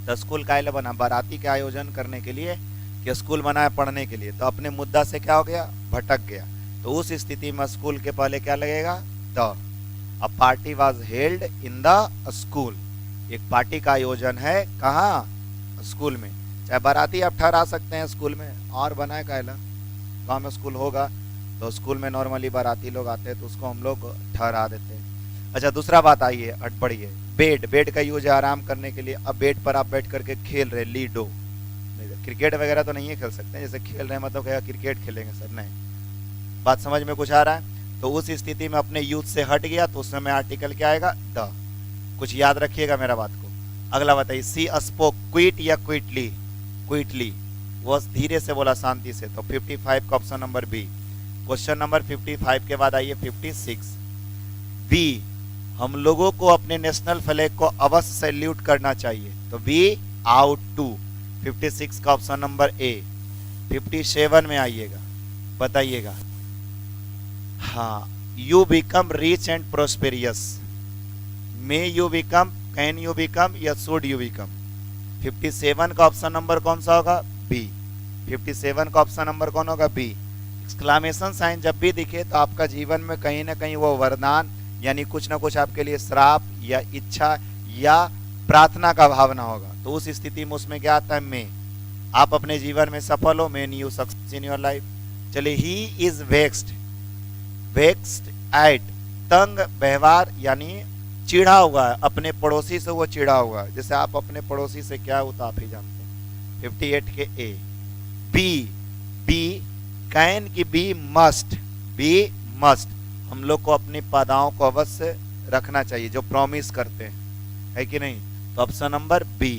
तो स्कूल का बना बाराती का आयोजन करने के लिए, कि स्कूल बना है पढ़ने के लिए, तो अपने मुद्दा से क्या हो गया, भटक गया। तो उस स्थिति में स्कूल के पहले क्या लगेगा, the. A party was held in the school, एक पार्टी का आयोजन है कहाँ, स्कूल में। चाहे बाराती आप ठहरा सकते हैं स्कूल में, और बनाए कायला, गाँव में स्कूल होगा तो स्कूल में नॉर्मली बाराती लोग आते हैं तो उसको हम लोग ठहरा देते हैं। अच्छा, दूसरा बात आइए, बढ़िए, बेड, बेड का यूज है आराम करने के लिए। अब बेड पर आप बैठ करके खेल रहे, लीडो, क्रिकेट वगैरह तो नहीं खेल सकते, जैसे खेल रहे हैं मतलब क्या क्रिकेट खेलेंगे सर, नहीं। बात समझ में कुछ आ रहा है? तो उस स्थिति में अपने यूज से हट गया तो उस समय आर्टिकल क्या आएगा, द। कुछ याद रखिएगा मेरा बात को। अगला बताइए, सी स्पोक, क्विट या क्विटली, क्विटली, वो धीरे से बोला, शांति से, तो 55 का option number B. Question number 55 के बाद आइए 56 बी, हम लोगों को अपने नेशनल फ्लैग को अवश्य सैल्यूट करना चाहिए, तो बी आउट टू। 56 का ऑप्शन नंबर ए। 57 में आइएगा, बताइएगा, हाँ, you become rich and prosperous. May you become, can you become या शुड यू बिकम। 57 का ऑप्शन नंबर कौन सा होगा? बी। 57 का ऑप्शन नंबर कौन होगा? बी। एक्सक्लामेशन साइन जब भी दिखे तो आपका जीवन में कहीं ना कहीं वो वरदान यानी कुछ ना कुछ आपके लिए श्राप या इच्छा या प्रार्थना का भावना होगा। तो उस स्थिति में उसमें क्या आता है? मे। आप अपने जीवन में सफल हो, may new success in your life. चलिए, he is vexed, vexed at, तंग व्यवहार यानी चिढ़ा हुआ है, अपने पड़ोसी से वो चिढ़ा हुआ है। जैसे आप अपने पड़ोसी से क्या हो तो आप ही जानते हैं। 58 के ए। बी, बी कैन की बी मस्ट, बी मस्ट, हम लोग को अपनी बाधाओं को अवश्य रखना चाहिए जो प्रॉमिस करते हैं, है कि नहीं? तो ऑप्शन नंबर बी।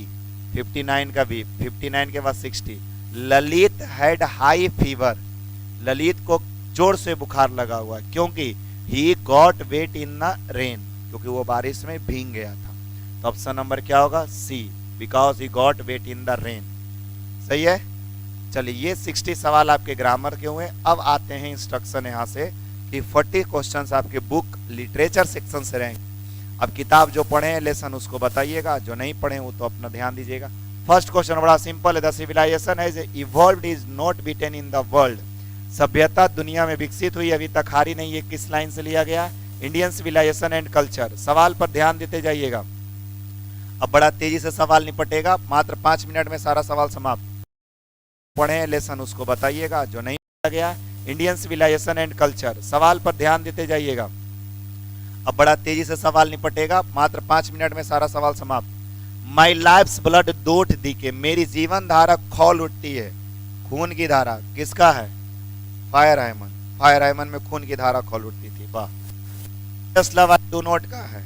59 का बी। 59 के बाद 60। Lalit had high fever, Lalit को जोर से बुखार लगा हुआ है क्योंकि he got wet in the rain, क्योंकि वो बारिश में भीग गया था। तो ऑप्शन नंबर क्या होगा? C, because he got wet in the rain. सही है। चलिए, ये 60 सवाल आपके ग्रामर के हुए। अब आते हैं इंस्ट्रक्शन यहाँ से कि 40 क्वेश्चंस आपके बुक लिटरेचर सेक्शन से रहेंगे। अब किताब जो पढ़े हैं लेसन उसको बताइएगा, जो नहीं पढ़े वो तो अपना ध्यान दीजिएगा। फर्स्ट क्वेश्चन बड़ा सिंपल है। The civilization has evolved is not beaten in the world, सभ्यता दुनिया में विकसित हुई अभी तक हारी नहीं। है किस लाइन से लिया गया? Indian civilization and culture. सवाल पर ध्यान देते जाइएगा। अब बड़ा तेजी से सवाल निपटेगा, मात्र 5 मिनट में सारा सवाल समाप्त। पढ़े लेसन उसको बताइएगा, जो नहीं पढ़ा गया। इंडियन सिविलाइजेशन एंड कल्चर, सवाल पर ध्यान देते जाइएगा। अब बड़ा तेजी से सवाल निपटेगा, मात्र 5 मिनट में सारा सवाल समाप्त। माई लाइफ्स ब्लड डोट दी के, मेरी जीवन धारा खौल उठती है। खून की धारा किसका है? Fire hymen. फायर हाइमन में खून की धारा खौल उठती थी। वाह। लव आई डू नॉट का है।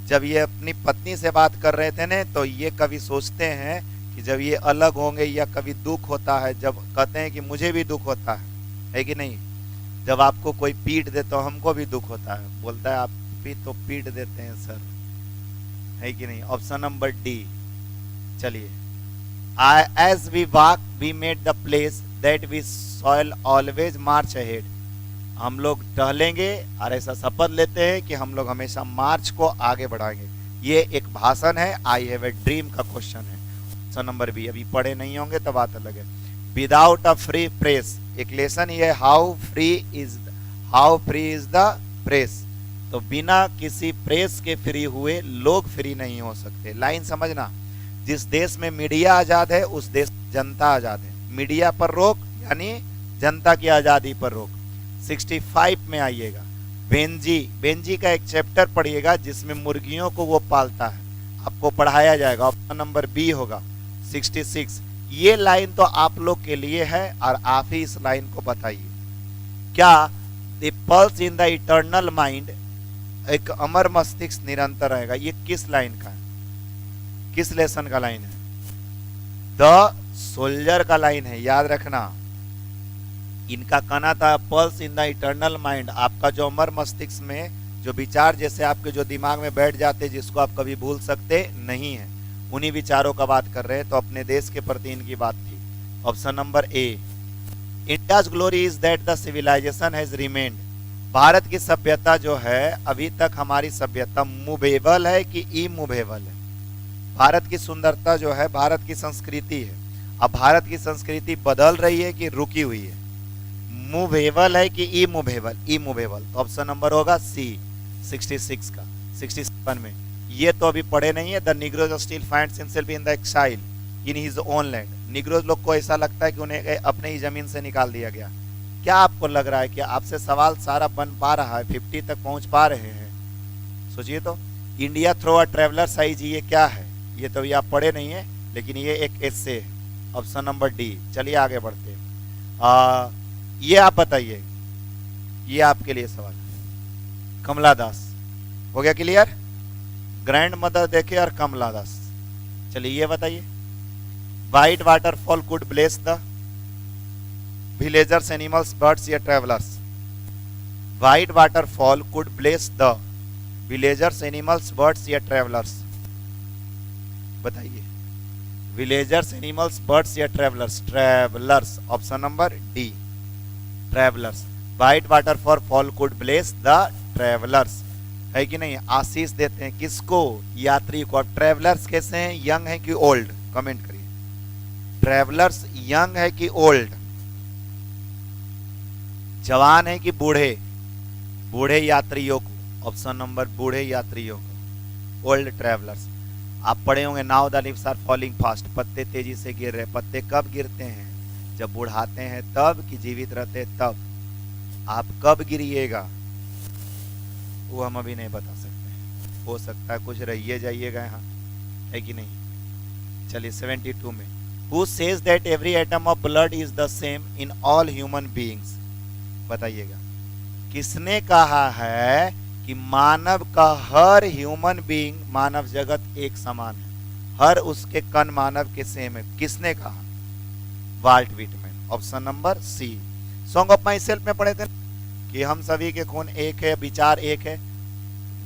जब ये अपनी पत्नी से बात कर रहे थे ना, तो ये कभी सोचते हैं कि जब ये अलग होंगे या कभी दुख होता है, जब कहते हैं कि मुझे भी दुख होता है कि नहीं? जब आपको कोई पीट दे तो हमको भी दुख होता है। बोलता है आप भी तो पीट देते हैं सर, है कि नहीं? Option number d. चलिए, as we walk we made the place that we soil always march ahead. हम लोग टहलेंगे और ऐसा शपथ लेते हैं कि हम लोग हमेशा मार्च को आगे बढ़ाएंगे। ये एक भाषण है, आई हैव ए ड्रीम का क्वेश्चन है। Option number B. अभी पढ़े नहीं होंगे तो बात अलग है। विदाउट अ फ्री प्रेस, एक लेसन ये how free is the press. तो बिना किसी प्रेस के फ्री हुए लोग फ्री नहीं हो सकते। लाइन समझना, जिस देश में मीडिया आजाद है उस देश जनता आजाद है। मीडिया पर रोक यानी जनता की आजादी पर रोक। 65 में आइएगा। बेंजी, बेंजी का एक चैप्टर पढ़िएगा जिसमें मुर्गियों को वो पालता है, आपको पढ़ाया जाएगा। ऑप्शन नंबर बी होगा। 66। ये लाइन तो आप लोग के लिए है और आप ही इस लाइन को बताइए। क्या the pulse in the eternal mind, एक अमर मस्तिष्क निरंतर रहेगा, ये किस लाइन का है? किस लेसन का लाइन है? द सोल्जर का लाइन है, याद रखना। इनका कहना था pulse in the eternal mind, आपका जो अमर मस्तिष्क में जो विचार जैसे आपके जो दिमाग में बैठ जाते, जिसको आप कभी भूल सकते नहीं है, उन्हीं विचारों का बात कर रहे हैं। तो अपने देश के प्रति इनकी बात थी। Option number A. India's glory is that the civilization has remained, Bharat की सभ्यता जो है अभी तक हमारी सभ्यता मूवेबल है कि इमूवेबल है। भारत की सुंदरता जो है भारत की संस्कृति है। अब भारत की संस्कृति बदल रही है कि रुकी हुई है? मूवेबल है कि इमूवेबल? इमूवेबल। तो ऑप्शन नंबर होगा सी 66 का। 67 में ये तो अभी पढ़े नहीं है। The Negroes still finds himself in the exile in his own land. Negroes लोग को ऐसा लगता है कि उन्हें अपने ही जमीन से निकाल दिया गया। क्या आपको लग रहा है कि आपसे सवाल सारा बन पा रहा है, 50 तक पहुंच पा रहे हैं? सोचिए तो। इंडिया थ्रो अ ट्रेवलर्स आई जी, ये क्या है? ये तो ये आप पढ़े नहीं है, लेकिन ये एक एस्से है। Option number d. चलिए आगे बढ़ते हैं। ये आप बताइए, ये आपके लिए सवाल। कमला दास हो गया क्लियर? ग्रैंड मदर देखे और कमला दास। चलिए ये बताइए, white waterfall could bless the villagers animals birds या travellers. White waterfall could bless the villagers animals birds या ट्रेवलर्स। बताइए, विलेजर्स एनिमल्स बर्ड्स या travellers? Travellers. Option number d, travellers. White water for fall could bless the travellers, है कि नहीं? आशीष देते हैं किसको? यात्री को। अब ट्रेवलर्स कैसे हैं, यंग है कि ओल्ड? कमेंट करिए, ट्रेवलर्स यंग है कि ओल्ड? जवान है कि बूढ़े? बूढ़े यात्रियों को, ऑप्शन नंबर बूढ़े यात्रियों को, ओल्ड ट्रेवलर्स। आप पढ़े होंगे now the leaves are falling fast, पत्ते तेजी से गिर रहे। पत्ते कब गिरते हैं? जब बुढ़ाते हैं तब, कि जीवित रहते तब? आप कब गिरिएगा वो हम अभी नहीं बता सकते, हो सकता है कुछ रहिए जाइएगा यहाँ, है कि नहीं? चलिए 72 में, who says that every atom of blood is the same in all human beings, बताइएगा किसने कहा है कि मानव का हर ह्यूमन बीइंग, मानव जगत एक समान है, हर उसके कण मानव के सेम है? किसने कहा? Walt Whitman, option number C. Song of my self में पढ़े थे कि हम सभी के खून एक है, विचार एक है।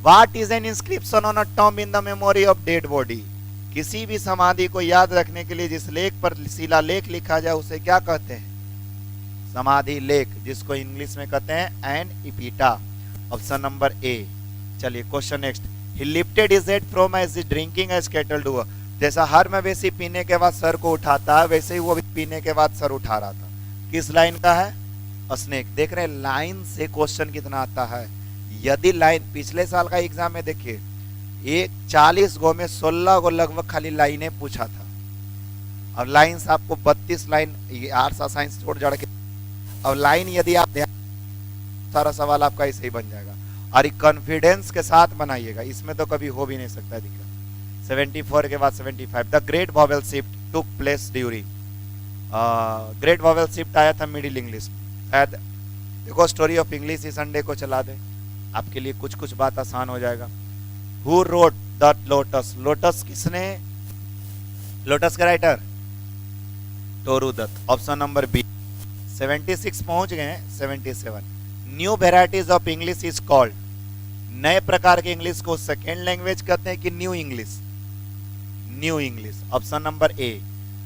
What is an inscription on a tomb in the memory of dead body, किसी भी समाधि को याद रखने के लिए जिस लेख पर शिलालेख लिखा जाए उसे क्या कहते हैं? समाधि लेख, जिसको इंग्लिश में कहते हैं an epithet, option number A. चलिए question next, he lifted his head from as drinking as cattle do, जैसा हर मवेशी पीने के बाद सर को उठाता है वैसे ही वो भी पीने के बाद सर उठा रहा था। किस लाइन का है? स्नेक। देख रहे हैं लाइन से क्वेश्चन कितना आता है। यदि लाइन, पिछले साल का एग्जाम में देखिए, एक 40 गो में 16 गो लगभग खाली लाइनें पूछा था। अब लाइन से आपको 32 लाइन, आर्ट्स और साइंस जोड़ जड़ के, अब लाइन यदि आप ध्यान, सारा सवाल आपका ऐसे ही बन जाएगा। और कॉन्फिडेंस के साथ बनाइएगा, इसमें तो कभी हो भी नहीं सकता दिक्कत। 74 के बाद 75, the great vowel shift took place during, great vowel shift आया था मिडिल इंग्लिश में। शायद देखो स्टोरी ऑफ इंग्लिश इस संडे को चला दे, आपके लिए कुछ कुछ बात आसान हो जाएगा। Who wrote the lotus, lotus किसने? लोटस का writer Toru Dutt, option number B. 76 पहुंच गए हैं, 77। New varieties of English is called, नए प्रकार के इंग्लिश को सेकेंड लैंग्वेज कहते हैं कि new English? New English, option number a.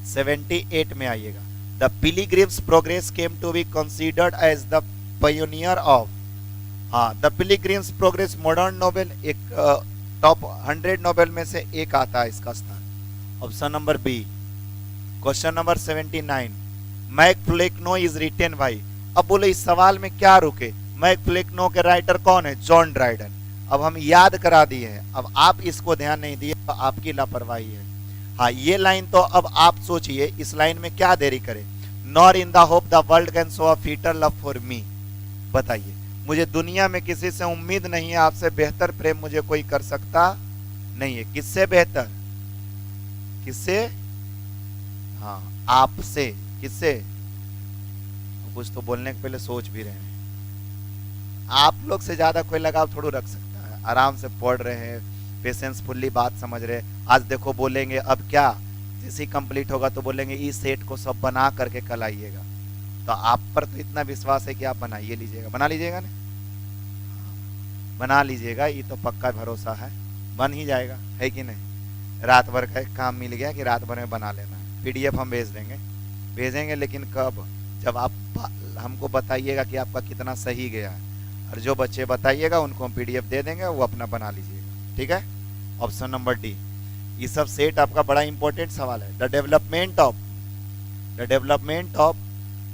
78 में आइएगा, the pilgrim's progress came to be considered as the pioneer of, हाँ, the pilgrim's progress modern novel, एक टॉप 100 नोवेल में से एक आता है इसका स्थान, option number B. Question number 79, Mac Flecknoe is written by, अब बोले इस सवाल में क्या रुके? मैक फ्लेक्नो के राइटर कौन है? John Dryden. अब हम याद करा दिए हैं, अब आप इसको ध्यान नहीं दिए तो आपकी लापरवाही है। हाँ, ये लाइन तो अब आप सोचिए, इस लाइन में क्या देरी करें? Nor in the hope the world can show a fitter love for me, बताइए, मुझे दुनिया में किसी से उम्मीद नहीं है, आपसे बेहतर प्रेम मुझे कोई कर सकता नहीं है। किससे बेहतर? किससे? हाँ, आपसे। किससे? कुछ तो बोलने के पहले सोच भी रहे हैं। आप लोग से ज्यादा कोई लगाव थोड़ा रख सकता है, आराम से पढ़ रहे हैं, पेशेंसफुल्ली बात समझ रहे। आज देखो बोलेंगे, अब क्या जैसे ही कंप्लीट होगा तो बोलेंगे इस सेट को सब बना करके कल आइएगा, तो आप पर तो इतना विश्वास है कि आप बनाइए लीजिएगा। बना लीजिएगा ना? बना लीजिएगा, ये तो पक्का भरोसा है, बन ही जाएगा, है कि नहीं? रात भर का काम मिल गया कि रात भर में बना लेना है। पीडीएफ हम भेजेंगे, लेकिन कब? जब आप हमको बताइएगा कि आपका कितना सही गया है, और जो बच्चे बताइएगा उनको हम पीडीएफ दे देंगे, वो अपना बना लीजिएगा, ठीक है? Option number D. ये सब सेट आपका बड़ा इंपॉर्टेंट सवाल है। द डेवलपमेंट ऑफ,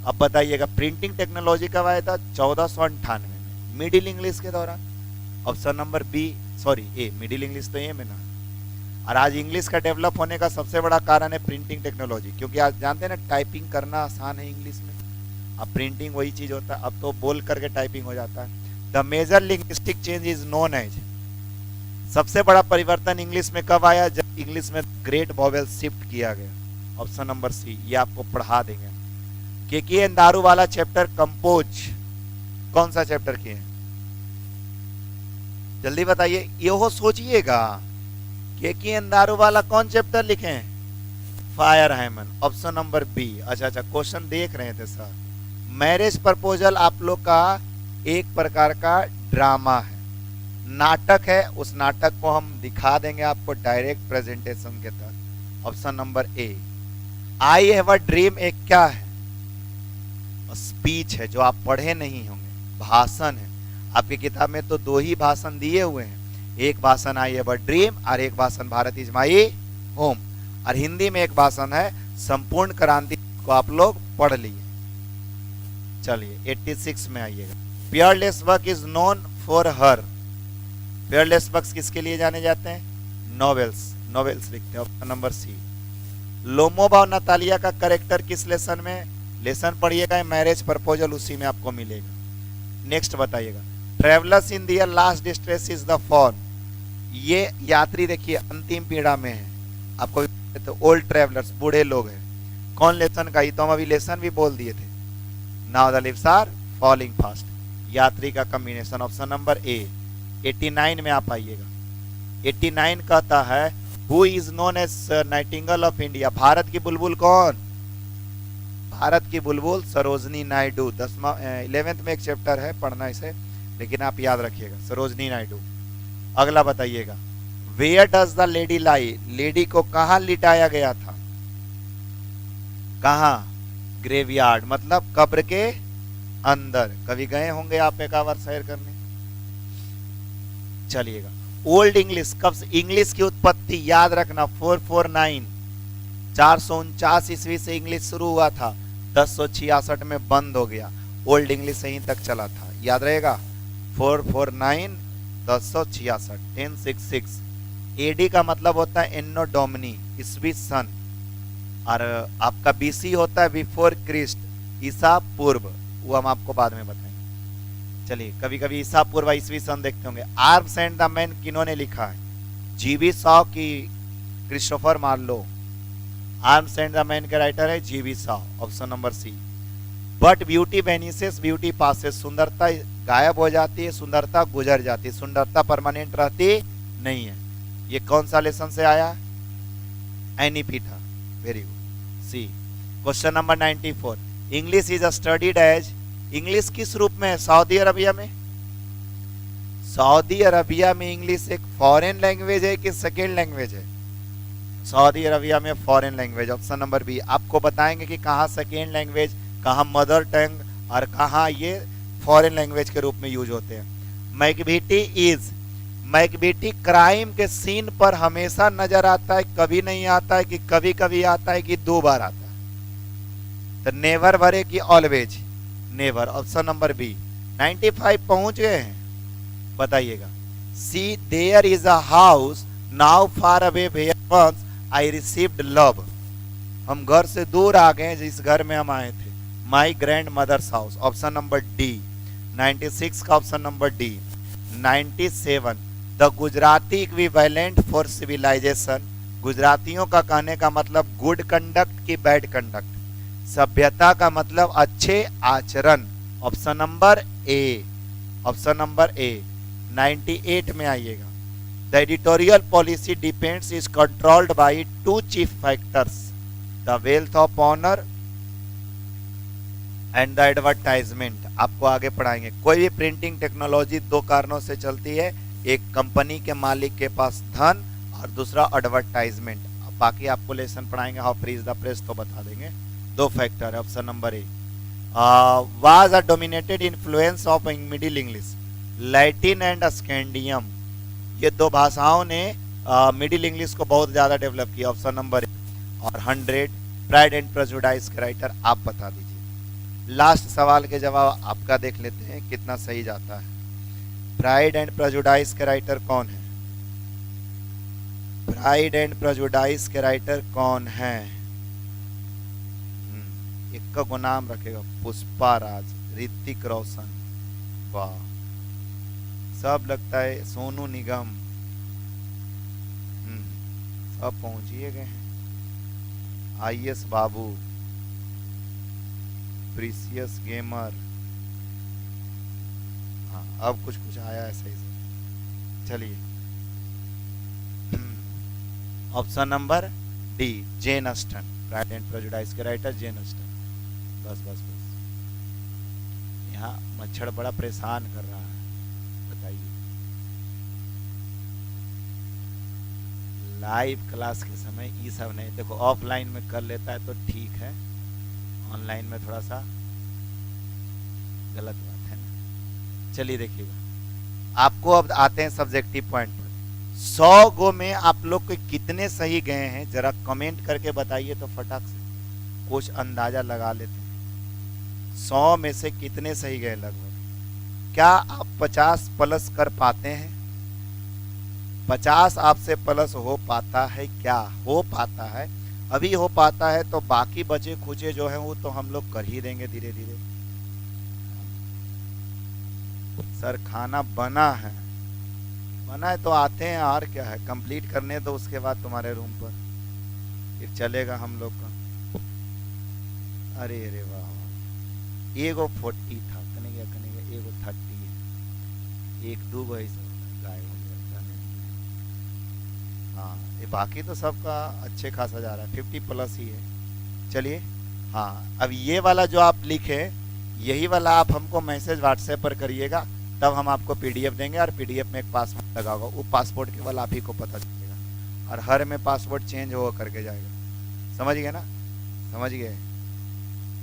अब बताइएगा प्रिंटिंग टेक्नोलॉजी कब आया था? 1498 में, मिडिल इंग्लिश के दौरान, ऑप्शन नंबर बी, सॉरी ए, मिडिल इंग्लिश तो ए में ना। और आज इंग्लिश का डेवलप होने का सबसे बड़ा कारण है प्रिंटिंग टेक्नोलॉजी, क्योंकि आज जानते हैं ना टाइपिंग करना आसान है इंग्लिश में, अब प्रिंटिंग वही चीज होता है, अब तो बोल करके टाइपिंग हो जाता है। The major linguistic change is known as, सबसे बड़ा परिवर्तन इंग्लिश में कब आया? जब इंग्लिश में ग्रेट वॉवेल शिफ्ट किया गया, ऑप्शन नंबर सी। ये आपको पढ़ा देंगे। केके एंड दारू वाला चैप्टर कंपोज, कौन सा चैप्टर किए? जल्दी बताइए, ये हो सोचिएगा। केके एंड दारू वाला कौन चैप्टर लिखे हैं? फायर हैमन, ऑप्शन नंबर बी। अच्छा, क्वेश्चन देख रहे थे सर। मैरिज प्रपोजल आप लोग का एक प्रकार का ड्रामा है, नाटक है, उस नाटक को हम दिखा देंगे आपको डायरेक्ट प्रेजेंटेशन के तहत, option number A. I have a dream एक क्या है? स्पीच है जो आप पढ़े नहीं होंगे, भाषण है। आपकी किताब में तो 2 ही भाषण दिए हुए हैं, एक भाषण आई एवर ड्रीम और एक भाषण भारत इज माई होम, और हिंदी में एक भाषण है संपूर्ण क्रांति को आप लोग पढ़ लिए। चलिए 86 में आइएगा। Peerless work is known for her. Peerless work किसके लिए जाने जाते हैं? नॉवेल्स, नॉवेल्स लिखते हैं। ऑप्शन नंबर सी। लोमोबा और नतालिया का कैरेक्टर किस लेसन में? लेसन पढ़िएगा, मैरिज प्रपोजल उसी में आपको मिलेगा। नेक्स्ट बताइएगा। Travellers in their last distress is the fawn. ये यात्री देखिए अंतिम पीड़ा में है, आपको तो ओल्ड ट्रेवलर्स बूढ़े लोग हैं। कौन लेसन का? ये तो हम अभी लेसन भी बोल दिए थे। Now the leaves are falling fast. यात्री का कॉम्बिनेशन ऑप्शन नंबर ए। 89 में आप आइएगा। 89 कहता है who is known as nightingale of India. Bharat की बुलबुल कौन? भारत की बुलबुल सरोजनी नायडू। 11th में एक चैप्टर है, पढ़ना इसे, लेकिन आप याद रखिएगा सरोजनी नायडू। अगला बताइएगा। Where does the lady lie. Lady को कहां लिटाया गया था? कहां? ग्रेवयार्ड, मतलब कब्र के अंदर। कभी गए होंगे आप एकावर सैर करने। चलिएगा। ओल्ड इंग्लिश कब से? इंग्लिश की उत्पत्ति याद रखना 449, 449 ईस्वी से इंग्लिश शुरू हुआ था, 1066 में बंद हो गया। ओल्ड इंग्लिश यहीं तक चला था, याद रहेगा। 449 1066 1066। एडी का मतलब होता है एन्नो डोमिनी, ईस्वी सन, और आपका बीसी होता है बिफोर क्रिस्ट, ईसा पूर्व, वो हम आपको बाद में बताएंगे। चलिए, कभी कभी ईसा पूर्व ईस्वी सन देखते होंगे। आर्म्स एंड द मैन किन्होंने लिखा है? जीवी सॉ की Christopher Marlowe. Arms and the Man के राइटर है GB Shaw, option number c. But beauty vanishes beauty passes. सुंदरता गायब हो जाती है, सुंदरता गुजर जाती है, सुंदरता परमानेंट रहती नहीं है। ये कौन सा लेसन से आया? एनईपी था। Very good, C. Question number 94। English is studied as. English किस रूप में है सऊदी अरबिया में? सऊदी अरबिया में इंग्लिश एक फॉरेन लैंग्वेज है कि सेकेंड लैंग्वेज है? सऊदी अरबिया में foreign language, option number B. आपको बताएंगे कि कहाँ सेकेंड लैंग्वेज, कहाँ मदर टंग, और कहाँ ये फॉरेन लैंग्वेज के रूप में यूज होते हैं। मैकबीटी इज। मैकबीटी क्राइम के सीन पर हमेशा नजर आता है, कभी नहीं आता है, कि कभी कभी आता है, कि 2 बार आता है? तो नेवर भरे कि always? Never, option number b. 95 पहुंच गए हैं, बताइएगा। See there is a house now far away where once I received love. हम घर से दूर आ गए जिस घर में हम आए थे। My grandmother's house, option number d. 96 का option number d. 97 the Gujarati equivalent for civilisation. गुजरातियों का कहने का मतलब गुड कंडक्ट की बैड कंडक्ट। सभ्यता का मतलब अच्छे आचरण, option number a. Option number a. 98 में आइएगा। The editorial policy depends is controlled by 2 chief factors, the wealth of owner and the advertisement. आपको आगे पढ़ाएंगे। कोई भी प्रिंटिंग टेक्नोलॉजी 2 कारणों से चलती है, एक कंपनी के मालिक के पास धन, और दूसरा एडवर्टाइजमेंट। बाकी आपको लेसन पढ़ाएंगे how free is the press, तो बता देंगे। 2 फैक्टर है, option number A. Was a dominated influence of middle English, Latin and scandium. ये 2 भाषाओं ने मिडिल इंग्लिश को बहुत ज्यादा डेवलप किया, ऑप्शन नंबर ए। और 100 प्राइड एंड प्रेजुडिस के राइटर आप बता दीजिए। लास्ट सवाल के जवाब आपका देख लेते हैं कितना सही जाता है। प्राइड एंड प्रेजुडिस के राइटर कौन है? प्राइड एंड प्रेजुडिस के राइटर कौन है? एक का नाम रखेगा, पुष्पा राज, ऋतिक रोशन, वाह, सब लगता है सोनू निगम, सब पहुंचिए गए हैं। आईएस बाबू, प्रीसियस गेमर, हाँ अब कुछ कुछ आया है सही से। चलिए, option number D, Jane Austen. Pride and prejudice के राइटर जेन ऑस्टन। बस बस बस, यहाँ मच्छर बड़ा परेशान कर रहा है, बताइए। लाइव क्लास के समय ये सब नहीं, देखो ऑफलाइन में कर लेता है तो ठीक है, ऑनलाइन में थोड़ा सा गलत बात है ना। चलिए देखिएगा, आपको अब आते हैं सब्जेक्टिव पॉइंट पर। 100 गो में आप लोग के कितने सही गए हैं जरा कमेंट करके बताइए तो फटाक से कुछ अंदाजा लगा लेते हैं। 100 में से कितने सही गए लगभग? क्या आप 50 प्लस कर पाते हैं? 50 आपसे प्लस हो पाता है? क्या हो पाता है? अभी हो पाता है तो बाकी बचे खुचे जो हैं वो तो हम लोग कर ही देंगे धीरे धीरे। सर खाना बना है, बना है तो आते हैं, और क्या है, कंप्लीट करने दो उसके बाद तुम्हारे रूम पर फिर चलेगा हम लोग का। अरे अरे वाह, एगो 40 था, कनेगा कनेगा, एगो 30 है, एक दो गो गायब हो गया, जाने दीजिए। हाँ ये बाकी तो सबका अच्छे खासा जा रहा है, 50 प्लस ही है। चलिए हाँ, अब ये वाला जो आप लिखे यही वाला आप हमको मैसेज व्हाट्सएप पर करिएगा, तब हम आपको पीडीएफ देंगे और पीडीएफ में एक पासवर्ड लगा होगा, वो पासपोर्ट केवल आप ही को पता चलेगा और हर में पासवर्ड चेंज हो करके जाएगा। समझ गए ना? समझ गए?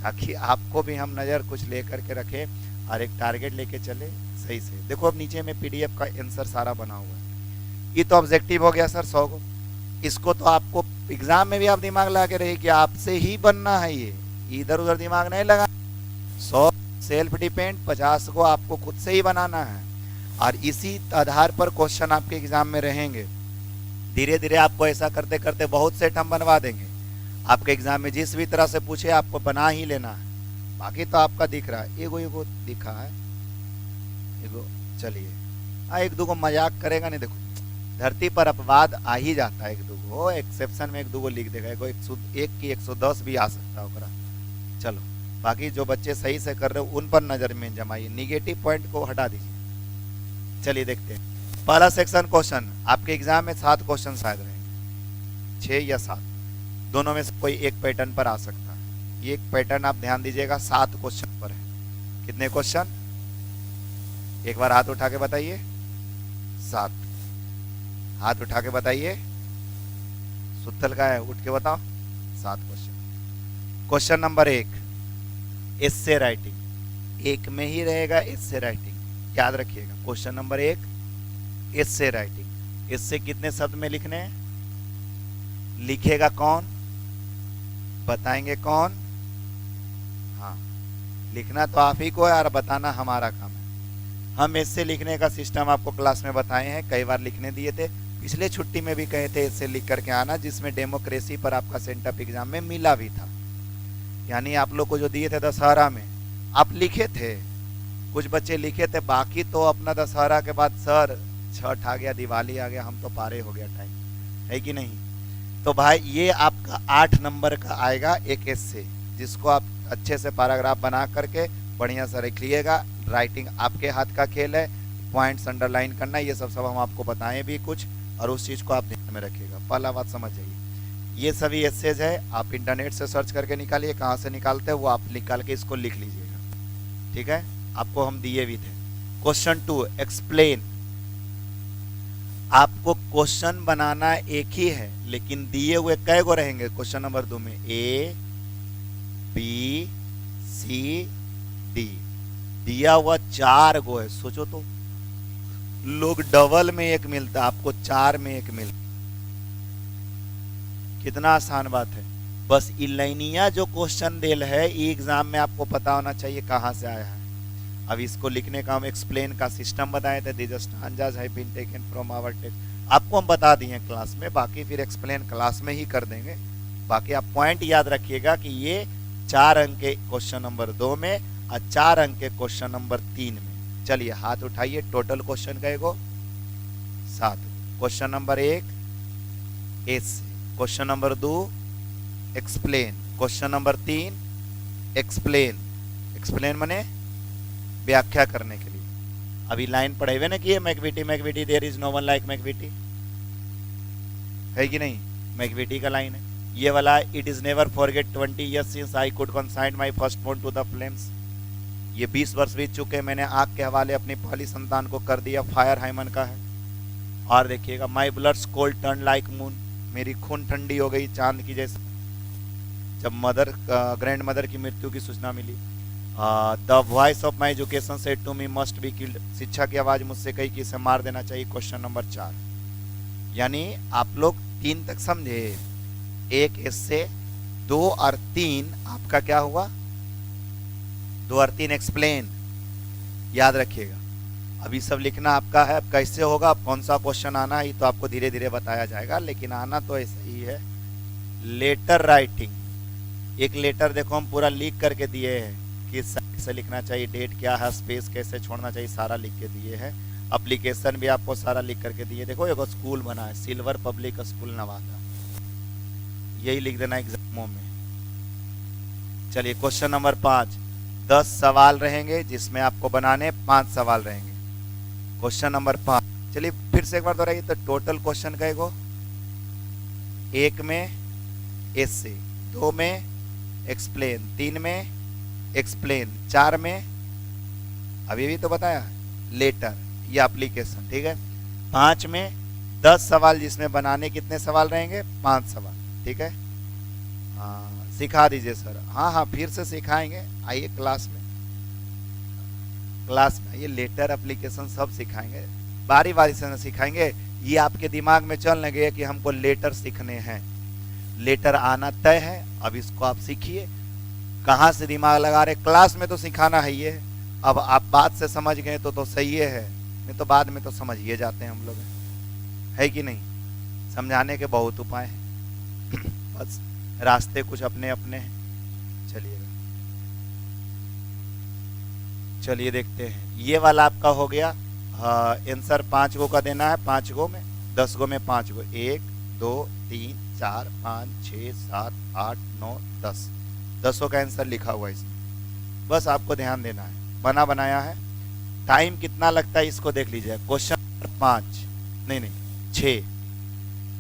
ताकि आपको भी हम नज़र कुछ ले करके रखें और एक टारगेट लेके चले सही से। देखो अब नीचे में पीडीएफ का आंसर सारा बना हुआ है। ये तो ऑब्जेक्टिव हो गया सर 100 को। इसको तो आपको एग्जाम में भी आप दिमाग लगा के रहिए कि आपसे ही बनना है, ये इधर उधर दिमाग नहीं लगा। 100 सेल्फ डिपेंड, 50 को आपको खुद से ही बनाना है और इसी आधार पर क्वेश्चन आपके एग्जाम में रहेंगे। धीरे धीरे आपको ऐसा करते करते बहुत सेट हम बनवा देंगे। आपके एग्जाम में जिस भी तरह से पूछे आपको बना ही लेना है। बाकी तो आपका दिख रहा है, एगो एगो दिखा है, एगो। चलिए एक दो को मजाक करेगा नहीं, देखो धरती पर अपवाद आ ही जाता है, एक दो को एक्सेप्शन में एक दो को लिख देगा, एगो 101 की 110 भी आ सकता होगा। चलो बाकी जो बच्चे सही से कर रहे हो उन पर नजर में जमाइए, निगेटिव पॉइंट को हटा दीजिए। चलिए देखते हैं पहला सेक्शन क्वेश्चन। आपके एग्जाम में 7 क्वेश्चन शायद रहेंगे, 6 या 7, दोनों में से कोई एक पैटर्न पर आ सकता है। ये एक पैटर्न आप ध्यान दीजिएगा, 7 क्वेश्चन पर है। कितने क्वेश्चन? एक बार हाथ उठा के बताइए। 7। हाथ उठा के बताइए, सुत्तल का है, उठ के बताओ। 7 क्वेश्चन। क्वेश्चन नंबर 1 एस्से राइटिंग, एक में ही रहेगा एस्से राइटिंग, याद रखिएगा। क्वेश्चन नंबर 1 एस्से राइटिंग। एस्से कितने शब्द में लिखने हैं? लिखेगा कौन? बताएंगे कौन? हाँ लिखना तो आप ही को है और बताना हमारा काम है। हम एस्से लिखने का सिस्टम आपको क्लास में बताए हैं, कई बार लिखने दिए थे, पिछले छुट्टी में भी कहे थे एस्से लिख करके आना, जिसमें डेमोक्रेसी पर आपका सेंटअप एग्जाम में मिला भी था। यानी आप लोग को जो दिए थे दशहरा में आप लिखे थे, कुछ बच्चे लिखे थे, बाकी तो अपना दशहरा के बाद सर छठ आ गया, दिवाली आ गया, हम तो पारे हो गया टाइम, है कि नहीं? तो भाई ये आपका 8 नंबर का आएगा एक एस्से, जिसको आप अच्छे से पैराग्राफ बना करके बढ़िया से लिख लिएगा। राइटिंग आपके हाथ का खेल है, पॉइंट्स अंडरलाइन करना, ये सब हम आपको बताएं भी कुछ, और उस चीज़ को आप ध्यान में रखिएगा। पहला बात समझ जाइए, ये सभी एसेज है, आप इंटरनेट से सर्च करके निकालिए, कहाँ से निकालते हैं वो आप निकाल के इसको लिख लीजिएगा, ठीक है? आपको हम दिए भी थे। Question 2 explain. आपको क्वेश्चन बनाना एक ही है, लेकिन दिए हुए कै गो रहेंगे क्वेश्चन नंबर 2 में? ए बी सी डी, दिया हुआ 4 गो है। सोचो तो, लोग डबल में एक मिलता, आपको 4 में एक मिलता। कितना आसान बात है। बस इलाइनिया जो क्वेश्चन देल है ये एग्जाम में आपको पता होना चाहिए कहाँ से आया है। अब इसको लिखने का हम एक्सप्लेन का सिस्टम बताए थे, this stanzas have been taken from our text, आपको हम बता दिए क्लास में, बाकी फिर एक्सप्लेन क्लास में ही कर देंगे। बाकी आप पॉइंट याद रखिएगा कि ये 4 अंक के क्वेश्चन नंबर 2 में और 4 अंक के क्वेश्चन नंबर 3 में। चलिए हाथ उठाइए, टोटल क्वेश्चन कहेगो 7। क्वेश्चन नंबर 1 एस, question number 2 explain, question number 3 explain. Explain माने व्याख्या करने के लिए। अभी लाइन पढ़े हुए ना कि Macavity Macavity there is no one like Macavity, है कि नहीं? मैकविटी का लाइन है ये वाला, it is never forget 20 years since I could consign my first born to the flames. ये 20 वर्ष बीत चुके, मैंने आग के हवाले अपनी पहली संतान को कर दिया। फायर हाइमन का है। और देखिएगा my bloods cold turn like moon, मेरी खून ठंडी हो गई चांद की जैसे, जब मदर ग्रैंड मदर की मृत्यु की सूचना मिली। The voice of my education said to me must be killed, शिक्षा की आवाज मुझसे कही कि इसे मार देना चाहिए। क्वेश्चन नंबर 4, यानी आप लोग 3 तक समझे, 1 इससे, 2 और 3 आपका क्या हुआ, 2 और 3 एक्सप्लेन, याद रखिएगा। अभी सब लिखना आपका है। अब कैसे होगा, अब कौन सा क्वेश्चन आना है ये तो आपको धीरे धीरे बताया जाएगा, लेकिन आना तो ऐसा ही है। लेटर राइटिंग, एक लेटर देखो हम पूरा लिख करके दिए हैं, किस से लिखना चाहिए, डेट क्या है, स्पेस कैसे छोड़ना चाहिए, सारा लिख के दिए हैं। एप्लीकेशन भी आपको सारा लिख करके दिए। देखो एक स्कूल बना है, सिल्वर पब्लिक स्कूल नवादा, यही लिख देना एग्जामों में। चलिए क्वेश्चन नंबर 5, 10 सवाल रहेंगे जिसमें आपको बनाने 5 सवाल रहेंगे। क्वेश्चन नंबर 5, चलिए फिर से एक बार दोहराइए तो टोटल क्वेश्चन कहेगो, 1 में एसे, 2 में एक्सप्लेन, 3 में एक्सप्लेन, 4 में अभी भी तो बताया लेटर या एप्लीकेशन, ठीक है। 5 में 10 सवाल जिसमें बनाने कितने सवाल रहेंगे, 5 सवाल, ठीक है। हाँ सिखा दीजिए सर। हाँ हाँ फिर से सिखाएंगे, आइए क्लास में ये लेटर एप्लीकेशन सब सिखाएंगे, बारी बारी से सिखाएंगे। ये आपके दिमाग में चल लगे कि हमको लेटर सीखने हैं, लेटर आना तय है। अब इसको आप सीखिए, कहाँ से दिमाग लगा रहे, क्लास में तो सिखाना है ये। अब आप बात से समझ गए तो सही है, नहीं तो बाद में तो समझ ही जाते हैं हम लोग, है कि नहीं। समझाने के बहुत उपाय हैं बस रास्ते कुछ अपने अपने हैं। चलिए देखते हैं, ये वाला आपका हो गया। आंसर 5 गो का देना है, 5 गो में 10 गो में 5 गो, 1 2 3 4 5 6 7 8 9 10, 10 का आंसर लिखा हुआ है इसमें, बस आपको ध्यान देना है। बना बनाया है, टाइम कितना लगता है इसको देख लीजिए। क्वेश्चन नंबर 5 नहीं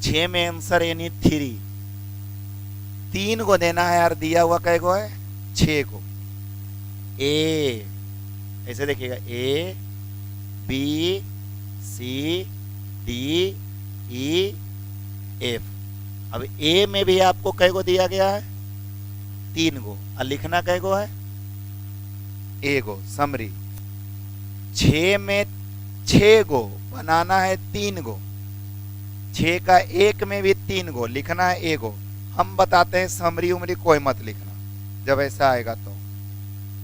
6 में आंसर यानी 3 को देना है यार, दिया हुआ कै गो है, 6 को। ए ऐसे देखिएगा, A B C D E F. अब ए में भी आपको कै गो दिया गया है, 3 गो, और लिखना कै गो है, ए गो समरी। 6 में 6 गो, बनाना है 3 गो, 6 का 1 में भी 3 गो, लिखना है ए गो। हम बताते हैं समरी उमरी कोई मत लिखना, जब ऐसा आएगा तो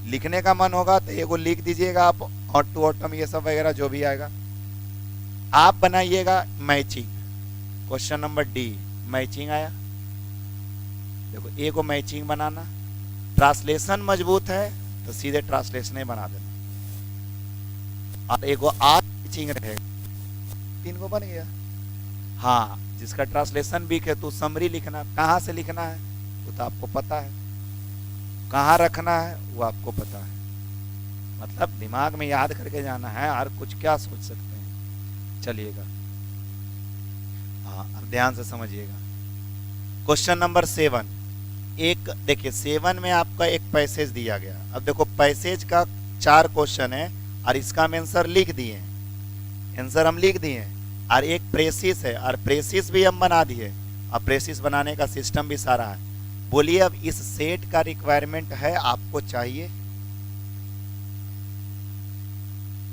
लिखने का मन होगा तो एगो लिख दीजिएगा आप, ऑटो ऑटम ये सब वगैरह जो भी आएगा आप बनाइएगा। Matching, question number D matching आया, देखो एगो मैचिंग बनाना। ट्रांसलेशन मजबूत है तो सीधे ट्रांसलेशन ही बना देना, और एगो आप मैचिंग रहेगा, 3 को बन गया। हाँ जिसका ट्रांसलेशन वीक है तो समरी लिखना, कहाँ से लिखना है वो तो आपको पता है, कहाँ रखना है वो आपको पता है, मतलब दिमाग में याद करके जाना है, और कुछ क्या सोच सकते हैं। चलिएगा हाँ अब ध्यान से समझिएगा। क्वेश्चन नंबर 7, एक देखिए 7 में आपका एक पैसेज दिया गया। अब देखो पैसेज का 4 क्वेश्चन है और इसका हम आंसर लिख दिए, आंसर हम लिख दिए, और एक प्रेसिस है, और प्रेसिस भी हम बना दिए, और प्रेसिस बनाने का सिस्टम भी सारा है। बोलिए अब इस सेट का रिक्वायरमेंट है, आपको चाहिए?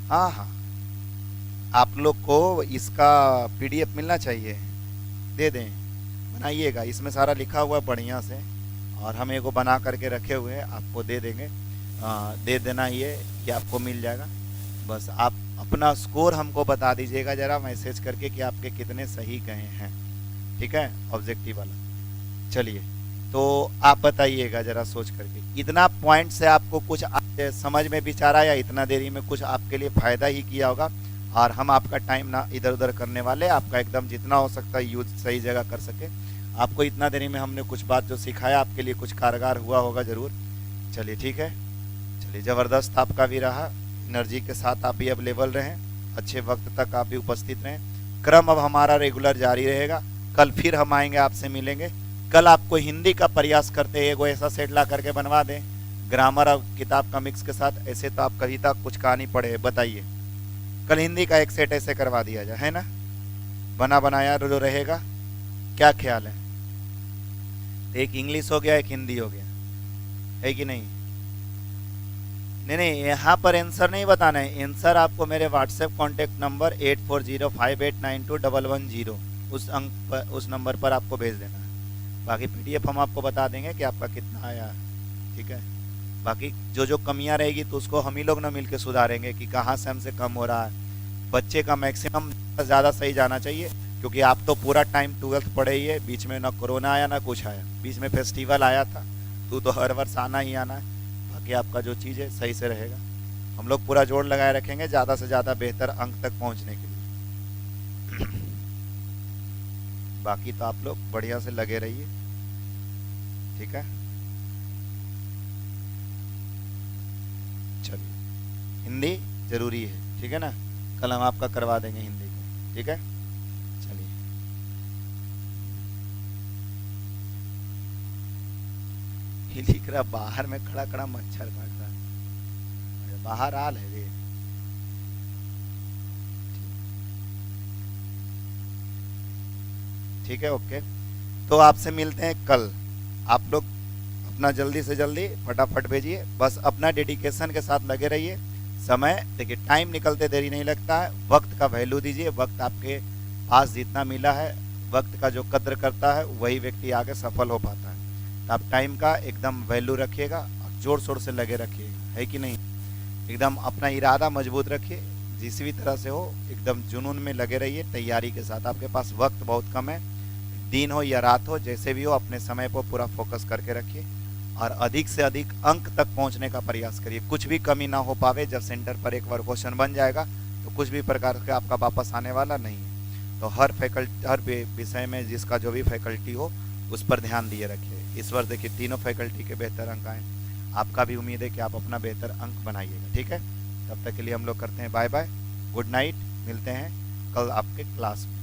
हाँ हाँ आप लोग को इसका पीडीएफ मिलना चाहिए, दे दें, बनाइएगा, इसमें सारा लिखा हुआ है बढ़िया से, और हम एगो बना करके रखे हुए हैं, आपको दे देंगे। दे देना ये कि आपको मिल जाएगा। बस आप अपना स्कोर हमको बता दीजिएगा जरा मैसेज करके कि आपके कितने सही गए हैं, ठीक है, ऑब्जेक्टिव वाला। चलिए तो आप बताइएगा जरा सोच करके, इतना पॉइंट से आपको कुछ समझ में विचार आया, इतना देरी में कुछ आपके लिए फ़ायदा ही किया होगा, और हम आपका टाइम ना इधर उधर करने वाले, आपका एकदम जितना हो सकता है यूज सही जगह कर सके। आपको इतना देरी में हमने कुछ बात जो सिखाया आपके लिए कुछ कारगर हुआ होगा ज़रूर। चलिए ठीक है, चलिए ज़बरदस्त आपका भी रहा, एनर्जी के साथ आप भी अवेलेबल रहें, अच्छे वक्त तक आप भी उपस्थित रहें। क्रम अब हमारा रेगुलर जारी रहेगा, कल फिर हम आएंगे, आपसे मिलेंगे। कल आपको हिंदी का प्रयास करते हैं, एगो ऐसा सेट ला करके बनवा दें ग्रामर और किताब का मिक्स के साथ। ऐसे तो आप कविता कुछ कहानी पढ़े, बताइए, कल हिंदी का एक सेट ऐसे करवा दिया जाए, है ना, बना बनाया जो रहेगा, क्या ख्याल है? एक इंग्लिश हो गया, एक हिंदी हो गया, है कि नहीं? नहीं नहीं, यहाँ पर आंसर नहीं बताना है। आंसर आपको मेरे व्हाट्सएप कॉन्टैक्ट नंबर 8405892110 उस अंक पर, उस नंबर पर आपको भेज देना है। बाकी पीडीएफ हम आपको बता देंगे कि आपका कितना आया है, ठीक है। बाकी जो जो कमियां रहेगी तो उसको हम ही लोग ना मिलके सुधारेंगे कि कहाँ से हमसे कम हो रहा है। बच्चे का मैक्सिमम ज़्यादा सही जाना चाहिए, क्योंकि आप तो पूरा टाइम 12th पढ़े ही है। बीच में ना कोरोना आया ना कुछ आया, बीच में फेस्टिवल आया था। तो हर वर्ष आना ही आना है। बाकी आपका जो चीज़ है सही से रहेगा। हम लोग पूरा जोर लगाए रखेंगे ज़्यादा से ज़्यादा बेहतर अंक तक पहुंचने के लिए। बाकी तो आप लोग बढ़िया से लगे रहिए, ठीक है। चलिए, हिंदी जरूरी है, ठीक है ना। कल हम आपका करवा देंगे हिंदी को, ठीक है। चलिए, ये लिख रहा बाहर में खड़ा खड़ा मच्छर काट रहा है। बाहर आल है ये। ठीक है, ओके। तो आपसे मिलते हैं कल। आप लोग अपना जल्दी से जल्दी फटाफट भेजिए, बस अपना डेडिकेशन के साथ लगे रहिए। समय देखिए, टाइम निकलते देरी नहीं लगता है। वक्त का वैल्यू दीजिए। वक्त आपके पास जितना मिला है, वक्त का जो कद्र करता है वही व्यक्ति आगे सफल हो पाता है। तो आप टाइम का एकदम वैल्यू रखिएगा और जोर शोर से लगे रखिएगा, है कि नहीं। एकदम अपना इरादा मजबूत रखिए, जिस भी तरह से हो एकदम जुनून में लगे रहिए, तैयारी के साथ। आपके पास वक्त बहुत कम है, दिन हो या रात हो, जैसे भी हो अपने समय पर पूरा फोकस करके रखिए और अधिक से अधिक अंक तक पहुंचने का प्रयास करिए। कुछ भी कमी ना हो पावे। जब सेंटर पर एक बार क्वेश्चन बन जाएगा तो कुछ भी प्रकार का आपका वापस आने वाला नहीं है। तो हर विषय में जिसका जो भी फैकल्टी हो उस पर ध्यान दिए रखिए। इस बार देखिए तीनों फैकल्टी के बेहतर अंक आए। आपका भी उम्मीद है कि आप अपना बेहतर अंक बनाइएगा, ठीक है। तब तक के लिए हम लोग करते हैं बाय बाय, गुड नाइट। मिलते हैं कल आपके क्लास में।